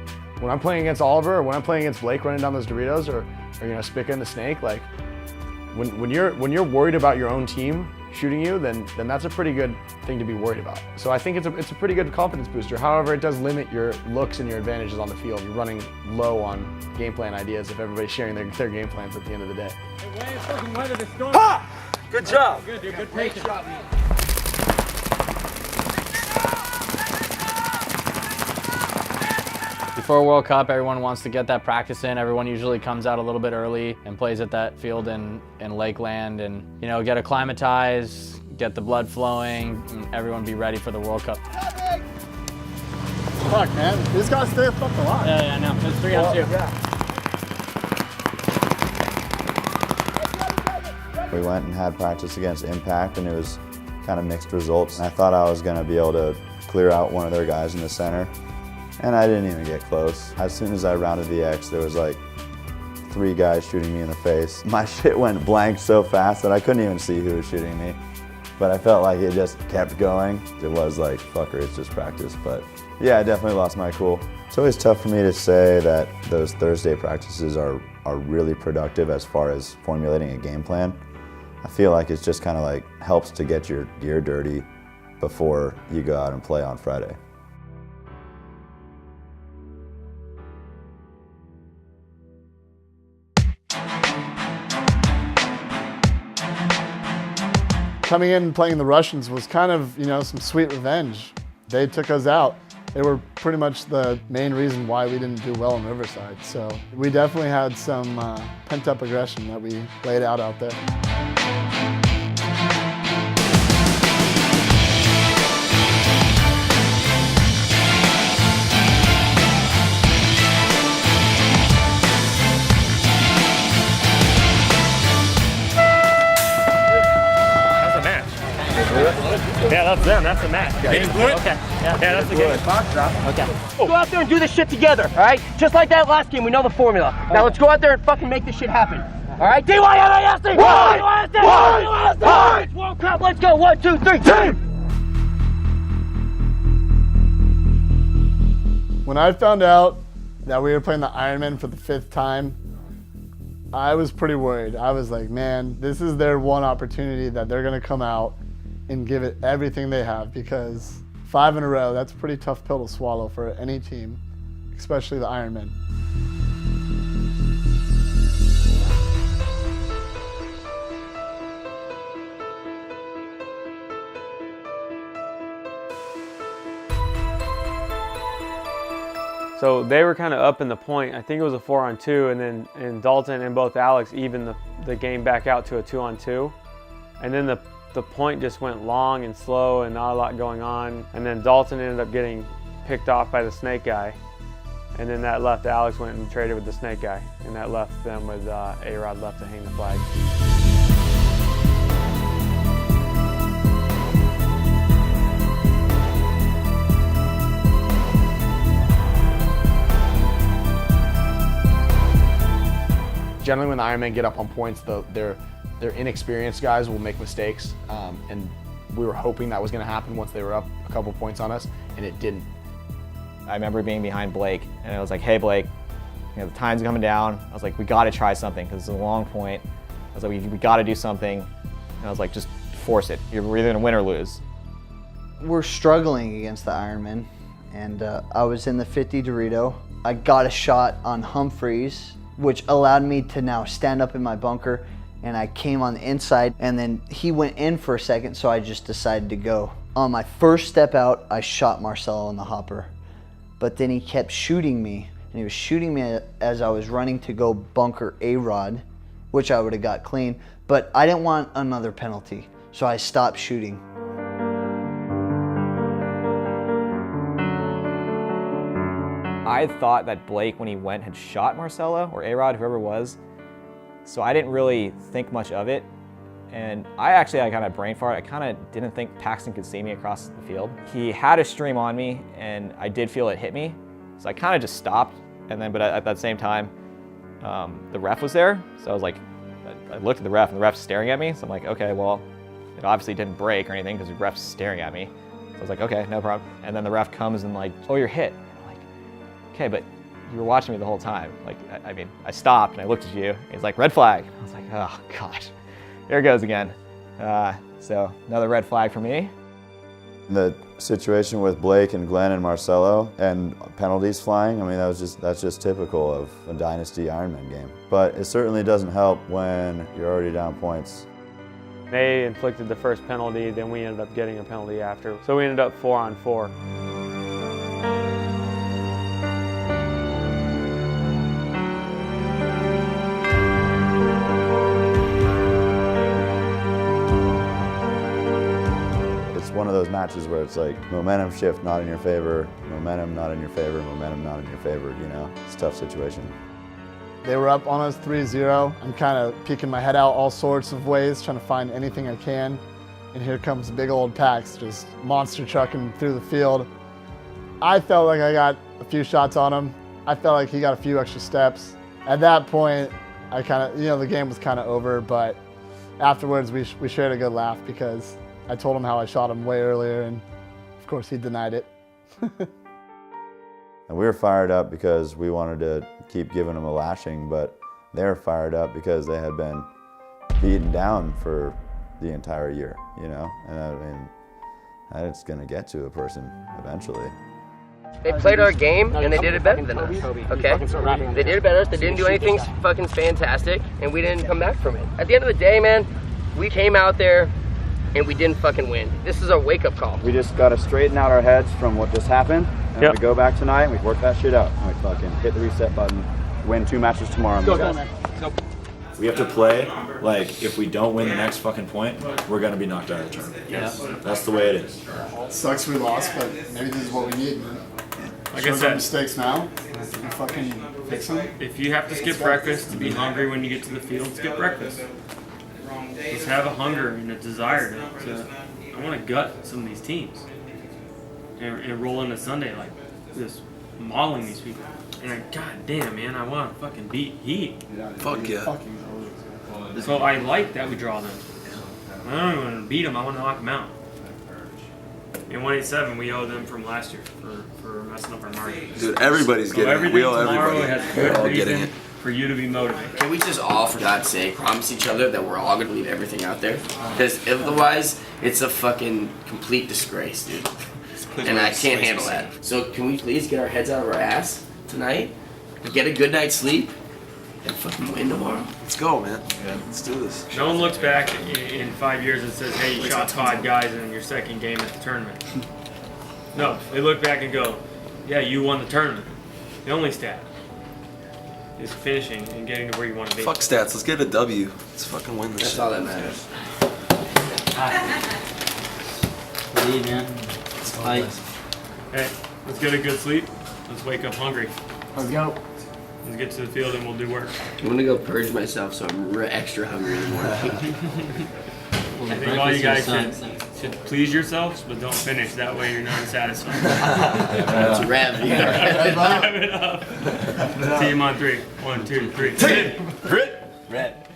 Speaker 10: When I'm playing against Oliver or when I'm playing against Blake running down those Doritos or you know, Spica and the Snake, like when you're worried about your own team shooting you, then that's a pretty good thing to be worried about. So I think it's a pretty good confidence booster. However, it does limit your looks and your advantages on the field. You're running low on game plan ideas if everybody's sharing their game plans at the end of the day.
Speaker 16: Good job.
Speaker 5: Good, dude. Good patience.
Speaker 9: Before World Cup, everyone wants to get that practice in. Everyone usually comes out a little bit early and plays at that field in Lakeland and, you know, get acclimatized, get the blood flowing, and everyone be ready for the World Cup.
Speaker 13: Fuck, man. You just gotta stay fucking alive.
Speaker 5: Yeah, I know. It's 3-on-2.
Speaker 8: We went and had practice against Impact, and it was kind of mixed results. And I thought I was going to be able to clear out one of their guys in the center, and I didn't even get close. As soon as I rounded the X, there was like 3 guys shooting me in the face. My shit went blank so fast that I couldn't even see who was shooting me. But I felt like it just kept going. It was like, fucker, it's just practice. But yeah, I definitely lost my cool. It's always tough for me to say that those Thursday practices are really productive as far as formulating a game plan. I feel like it's just kind of like helps to get your gear dirty before you go out and play on Friday.
Speaker 13: Coming in and playing the Russians was kind of, you know, some sweet revenge. They took us out. They were pretty much the main reason why we didn't do well in Riverside. So we definitely had some pent-up aggression that we laid out there.
Speaker 5: Yeah, that's them. That's the match. Okay. Yeah, that's the game. Okay.
Speaker 14: Go out there and do this shit together, all right? Just like that last game, we know the formula. Now let's go out there and fucking make this shit happen. All right? DYNASD! DYNASD! World Cup, let's go. 1, 2, 3, team!
Speaker 13: When I found out that we were playing the Ironman for the 5th time, I was pretty worried. I was like, man, this is their one opportunity that they're gonna come out and give it everything they have, because 5 in a row, that's a pretty tough pill to swallow for any team, especially the Ironmen.
Speaker 7: So they were kind of up in the point. I think it was a 4-on-2, and then Dalton and both Alex evened the game back out to a 2-on-2. And then the point just went long and slow and not a lot going on. And then Dalton ended up getting picked off by the Snake guy. And then that left Alex went and traded with the Snake guy. And that left them with A-Rod left to hang the flag.
Speaker 10: Generally, when the Ironmen get up on points, their inexperienced guys will make mistakes, and we were hoping that was going to happen once they were up a couple points on us, and it didn't.
Speaker 12: I remember being behind Blake, and I was like, hey, Blake, you know, the time's coming down. I was like, we got to try something because it's a long point. I was like, we got to do something. And I was like, just force it. We're either going to win or lose.
Speaker 11: We're struggling against the Ironmen, and I was in the 50 Dorito. I got a shot on Humphreys, which allowed me to now stand up in my bunker, and I came on the inside, and then he went in for a second, so I just decided to go. On my first step out, I shot Marcelo in the hopper, but then he kept shooting me, and he was shooting me as I was running to go bunker A-Rod, which I would have got clean, but I didn't want another penalty, so I stopped shooting.
Speaker 12: I thought that Blake, when he went, had shot Marcelo or A-Rod, whoever it was. So I didn't really think much of it. And I kind of brain fart. I kind of didn't think Paxton could see me across the field. He had a stream on me, and I did feel it hit me. So I kind of just stopped. And then, but at that same time, the ref was there. So I was like, I looked at the ref, and the ref's staring at me. So I'm like, okay, well, it obviously didn't break or anything because the ref's staring at me. So I was like, okay, no problem. And then the ref comes and like, oh, you're hit. I'm like, okay, but you were watching me the whole time. Like, I mean, I stopped and I looked at you. He's like, red flag. I was like, oh gosh, there it goes again. So another red flag for me.
Speaker 8: The situation with Blake and Glenn and Marcelo and penalties flying, I mean, that's just typical of a Dynasty Ironman game. But it certainly doesn't help when you're already down points.
Speaker 7: They inflicted the first penalty, then we ended up getting a penalty after. So we ended up 4-on-4.
Speaker 8: It's one of those matches where it's like momentum shift not in your favor, momentum not in your favor, momentum not in your favor, you know? It's a tough situation.
Speaker 13: They were up on us 3-0. I'm kind of peeking my head out all sorts of ways, trying to find anything I can. And here comes big old Pax, just monster trucking through the field. I felt like I got a few shots on him. I felt like he got a few extra steps. At that point, I kind of, the game was kind of over, but afterwards we shared a good laugh because I told him how I shot him way earlier, and of course he denied it.
Speaker 8: And we were fired up because we wanted to keep giving them a lashing, but they were fired up because they had been beaten down for the entire year, you know? And I mean, it's gonna get to a person eventually.
Speaker 14: They played our game and they did it better than us, okay? They did it better, they didn't do anything fucking fantastic, and we didn't come back from it. At the end of the day, man, we came out there and we didn't fucking win. This is a wake-up call.
Speaker 17: We just gotta straighten out our heads from what just happened, and we go back tonight and we work that shit out. And we fucking hit the reset button, win 2 matches tomorrow.
Speaker 6: Go, man. Go. We have to play like if we don't win the next fucking point, we're gonna be knocked out of the tournament.
Speaker 13: Yeah.
Speaker 6: That's the way it is.
Speaker 13: Sucks we lost, but maybe this is what we need, man.
Speaker 5: Like
Speaker 13: Shows
Speaker 5: I said,
Speaker 13: our mistakes now. We fucking fix them.
Speaker 5: If you have to skip breakfast to be hungry when you get to the field, skip breakfast. Let's have a hunger and a desire to I want to gut some of these teams and roll into Sunday like this, mauling these people. And god damn, man, I want to fucking beat Heat.
Speaker 3: Fuck yeah.
Speaker 5: So I like that we draw them. I don't even want to beat them, I want to knock them out. And 187, we owe them from last year for messing up our margin.
Speaker 3: Dude, everybody's getting it. We owe everybody.
Speaker 5: Has good
Speaker 3: We're all
Speaker 5: reason
Speaker 3: getting it.
Speaker 5: for you to be motivated.
Speaker 14: Can we just all, for God's sake, promise each other that we're all gonna leave everything out there? Because otherwise, it's a fucking complete disgrace, dude. And I can't handle that. So can we please get our heads out of our ass tonight, get a good night's sleep, and fucking win tomorrow?
Speaker 3: Let's go, man. Yeah, let's do this.
Speaker 5: No one looks back in 5 years and says, hey, you shot 5 guys in your second game at the tournament. No, they look back and go, yeah, you won the tournament. The only stat is finishing and getting to where you want to be.
Speaker 3: Fuck stats. Let's get a W. Let's fucking win this shit.
Speaker 14: That's all that matters.
Speaker 2: Lead, man.
Speaker 5: Hey, let's get a good sleep. Let's wake up hungry.
Speaker 13: Let's go.
Speaker 5: Let's get to the field and we'll do work.
Speaker 14: I'm gonna go purge myself so I'm extra hungry in the morning.
Speaker 5: I think all you guys should please yourselves, but don't finish. That way you're not satisfied.
Speaker 14: That's rev. You gotta
Speaker 5: rev it up. Team on 3. 1, 2, 3.
Speaker 3: Grit.
Speaker 14: Red.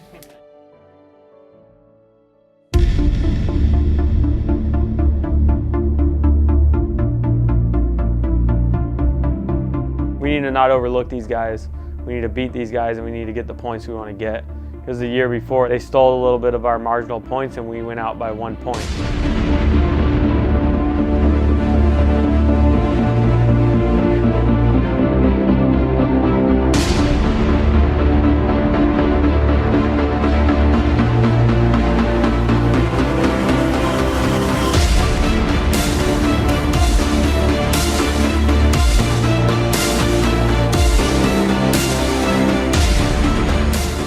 Speaker 7: We need to not overlook these guys. We need to beat these guys, and we need to get the points we want to get. Because the year before, they stole a little bit of our marginal points, and we went out by 1 point.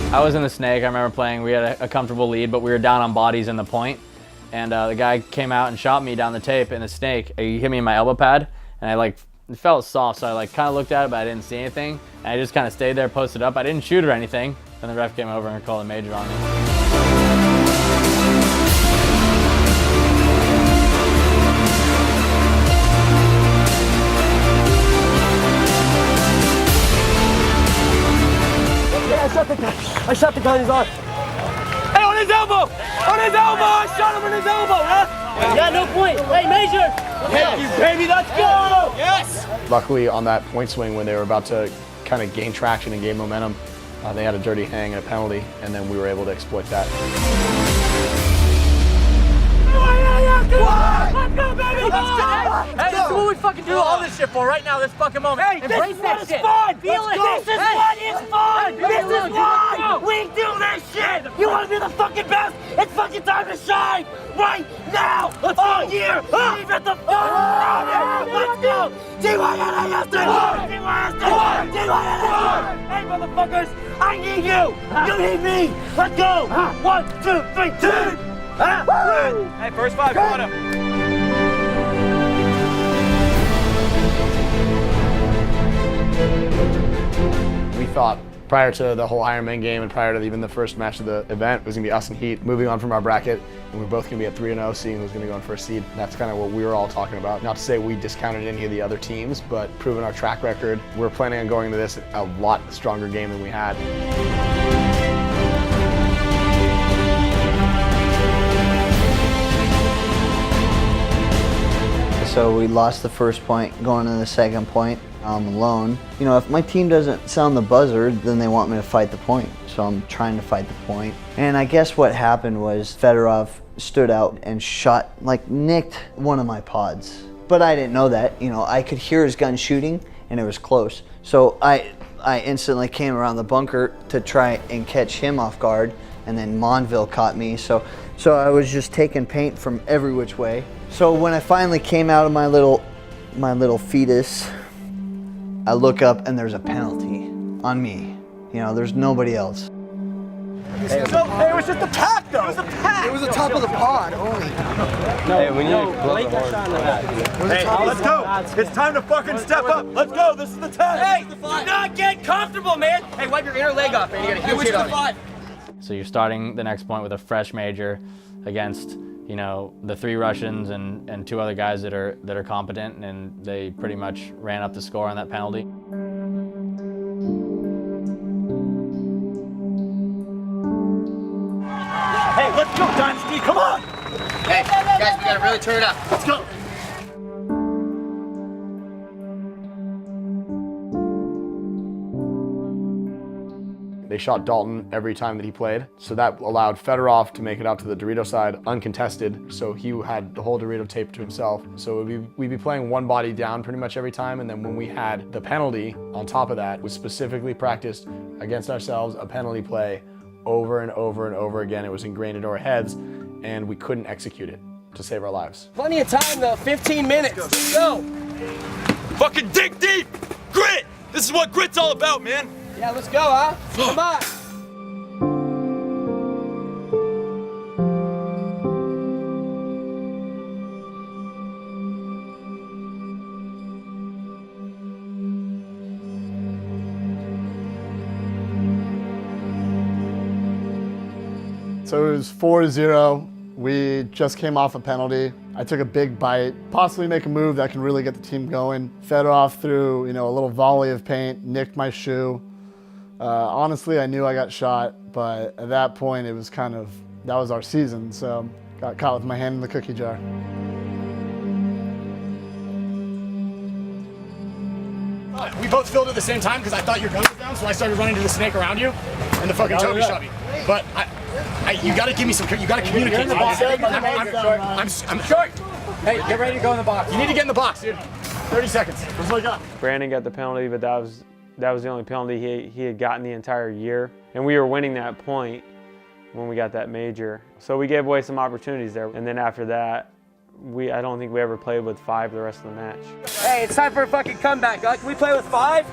Speaker 9: I was in the snake. I remember playing. We had a comfortable lead, but we were down on bodies in the point. And the guy came out and shot me down the tape in the snake. He hit me in my elbow pad, and I like It felt soft, so I like kind of looked at it, but I didn't see anything. And I just kind of stayed there, posted up. I didn't shoot or anything. Then the ref came over and called a major on me.
Speaker 5: I shot the guy in his arm. Hey, on his elbow! On his elbow! I shot him in his elbow, huh? Yeah, no point. Hey, Major! Thank you, baby, let's go! Yes!
Speaker 10: Luckily, on that point swing when they were about to kind of gain traction and gain momentum, they had a dirty hang and a penalty, and then we were able to exploit that.
Speaker 5: Let's go, baby! Let's go! Hey, this is what we fucking do all this shit for right now, this fucking moment. Hey, embrace that shit. Fun. Feel it. This is what is fun! This is why we do this shit! You wanna be the fucking best? It's fucking time to shine! Right now! All year! Leave it the fuck out! Let's go! DYNASD! Hey, motherfuckers! I need you! You need me! Let's go! 1, 2, 3, 2! Hey, first 5, come on up.
Speaker 10: We thought prior to the whole Ironman game and prior to even the first match of the event, it was going to be us and Heat moving on from our bracket, and we're both going to be at 3-0, seeing who's going to go in first seed. That's kind of what we were all talking about. Not to say we discounted any of the other teams, but proving our track record, we're planning on going to this a lot stronger game than we had.
Speaker 11: So we lost the first point, going to the second point. I'm alone. You know, if my team doesn't sound the buzzer, then they want me to fight the point. So I'm trying to fight the point. And I guess what happened was Fedorov stood out and shot, like nicked one of my pods. But I didn't know that. You know, I could hear his gun shooting and it was close. So I instantly came around the bunker to try and catch him off guard, and then Monville caught me. So I was just taking paint from every which way. So when I finally came out of my little fetus, I look up and there's a penalty on me. You know, there's nobody else.
Speaker 5: Hey, it was just a pack, though. It was a pack.
Speaker 11: It was the top of the pod only.
Speaker 5: Hey, we need to blow the horn. Hey, let's go. It's time to fucking step up. Let's go. This is the test. Hey, do not get comfortable, man. Hey, wipe your inner leg off, man. You got a huge hit on it.
Speaker 9: So you're starting the next point with a fresh major against, you know, the 3 Russians and 2 other guys that are competent, and they pretty much ran up the score on that penalty.
Speaker 5: Hey, let's go, Dynasty. Come on.
Speaker 14: Hey, guys, we gotta really turn it up.
Speaker 5: Let's go.
Speaker 10: They shot Dalton every time that he played, so that allowed Fedorov to make it out to the Dorito side uncontested, so he had the whole Dorito taped to himself. So we'd be playing one body down pretty much every time, and then when we had the penalty on top of that, was specifically practiced against ourselves, a penalty play over and over and over again. It was ingrained into our heads, and we couldn't execute it to save our lives.
Speaker 14: Plenty of time though, 15 minutes. Let's go.
Speaker 5: Fucking dig deep. Grit. This is what grit's all about, man.
Speaker 14: Yeah, let's go, huh? Come on.
Speaker 13: So it was 4-0. We just came off a penalty. I took a big bite, possibly make a move that can really get the team going. Fedorov threw, a little volley of paint, nicked my shoe. Honestly, I knew I got shot, but at that point, it was that was our season, so got caught with my hand in the cookie jar.
Speaker 18: We both filled at the same time because I thought your gun was down, so I started running to the snake around you, and the fucking Toby shot me. But you gotta give me some, you gotta communicate. I'm short. Hey, get ready to go in the box. You need to get in the box, dude. 30 seconds. Where's my gun?
Speaker 7: Brandon got the penalty, but that was the only penalty he had gotten the entire year. And we were winning that point when we got that major. So we gave away some opportunities there. And then after that, I don't think we ever played with 5 the rest of the match.
Speaker 14: Hey, it's time for a fucking comeback. Can we play with 5?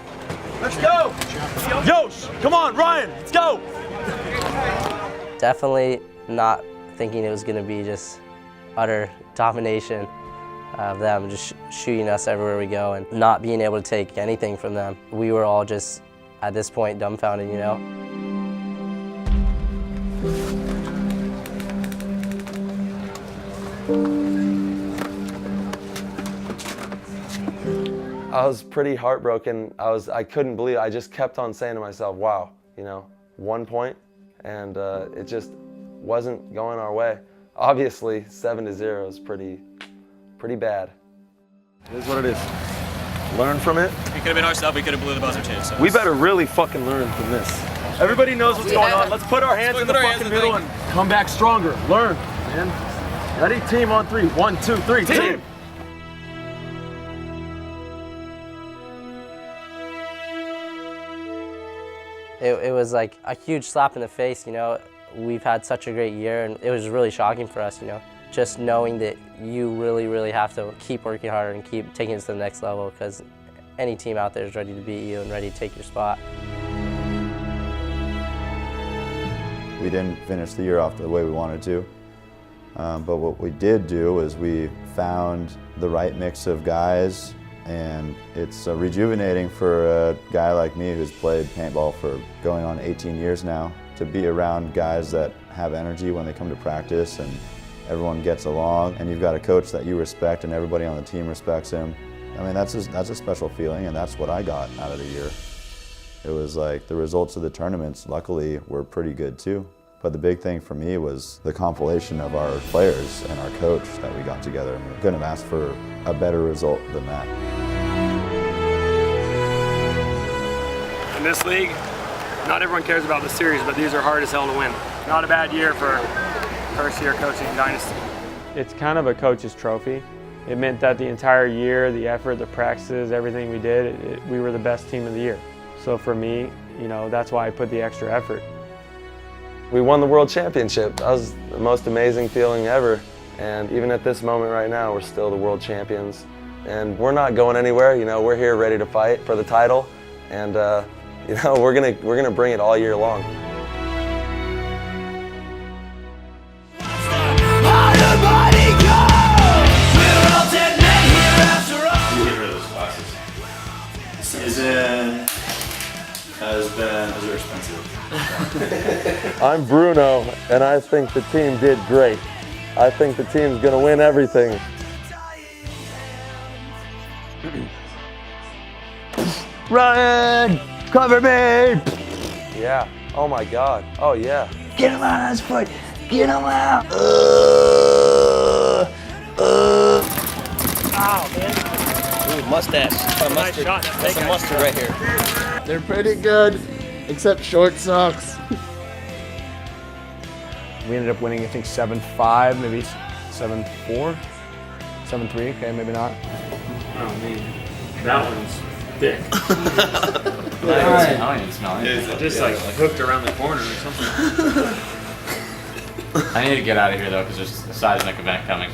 Speaker 14: Let's go.
Speaker 5: Yosh, come on, Ryan, let's go.
Speaker 2: Definitely not thinking it was going to be just utter domination. of them just shooting us everywhere we go and not being able to take anything from them. We were all just, at this point, dumbfounded, you know?
Speaker 3: I was pretty heartbroken. I couldn't believe it. I just kept on saying to myself, wow, you know, 1 point, and it just wasn't going our way. Obviously, 7-0 is pretty bad. It is what it is. Learn from it.
Speaker 16: It could have been our stuff. We could have blew the buzzer too. So
Speaker 3: We better really fucking learn from this.
Speaker 5: Everybody knows what's going on. Let's put our hands in the fucking middle and come back stronger. Learn, man. Ready? Team on 3. 1, 2, 3. Team!
Speaker 2: It was like a huge slap in the face, you know. We've had such a great year, and it was really shocking for us, you know. Just knowing that you really, really have to keep working harder and keep taking it to the next level, because any team out there is ready to beat you and ready to take your spot.
Speaker 8: We didn't finish the year off the way we wanted to, but what we did do is we found the right mix of guys, and it's rejuvenating for a guy like me who's played paintball for going on 18 years now, to be around guys that have energy when they come to practice and everyone gets along, and you've got a coach that you respect and everybody on the team respects him. I mean, that's a special feeling, and that's what I got out of the year. It was like the results of the tournaments, luckily, were pretty good too. But the big thing for me was the compilation of our players and our coach that we got together. We couldn't have asked for a better result than that.
Speaker 5: In this league, not everyone cares about the series, but these are hard as hell to win. Not a bad year for first year coaching Dynasty.
Speaker 7: It's kind of a coach's trophy. It meant that the entire year, the effort, the practices, everything we did, we were the best team of the year. So for me, you know, that's why I put the extra effort.
Speaker 3: We won the World Championship. That was the most amazing feeling ever. And even at this moment right now, we're still the world champions. And we're not going anywhere. You know, we're here ready to fight for the title. And you know, we're gonna bring it all year long.
Speaker 6: Season has been expensive.
Speaker 3: I'm Bruno, and I think the team did great. I think the team's gonna win everything.
Speaker 11: Ryan, cover me!
Speaker 3: Yeah. Oh my God. Oh yeah.
Speaker 11: Get him out of his foot. Get him out.
Speaker 14: Oh, man. Ooh, mustache.
Speaker 15: Nice shot.
Speaker 14: That's a mustard right here.
Speaker 13: They're pretty good, except short socks.
Speaker 10: We ended up winning, I think, 7-5, maybe 7-4, 7-3. Okay, maybe not.
Speaker 5: Oh man, that one's thick.
Speaker 9: I don't even smell it.
Speaker 5: It's just like hooked around the corner or something.
Speaker 9: I need to get out of here though, because there's a seismic event coming.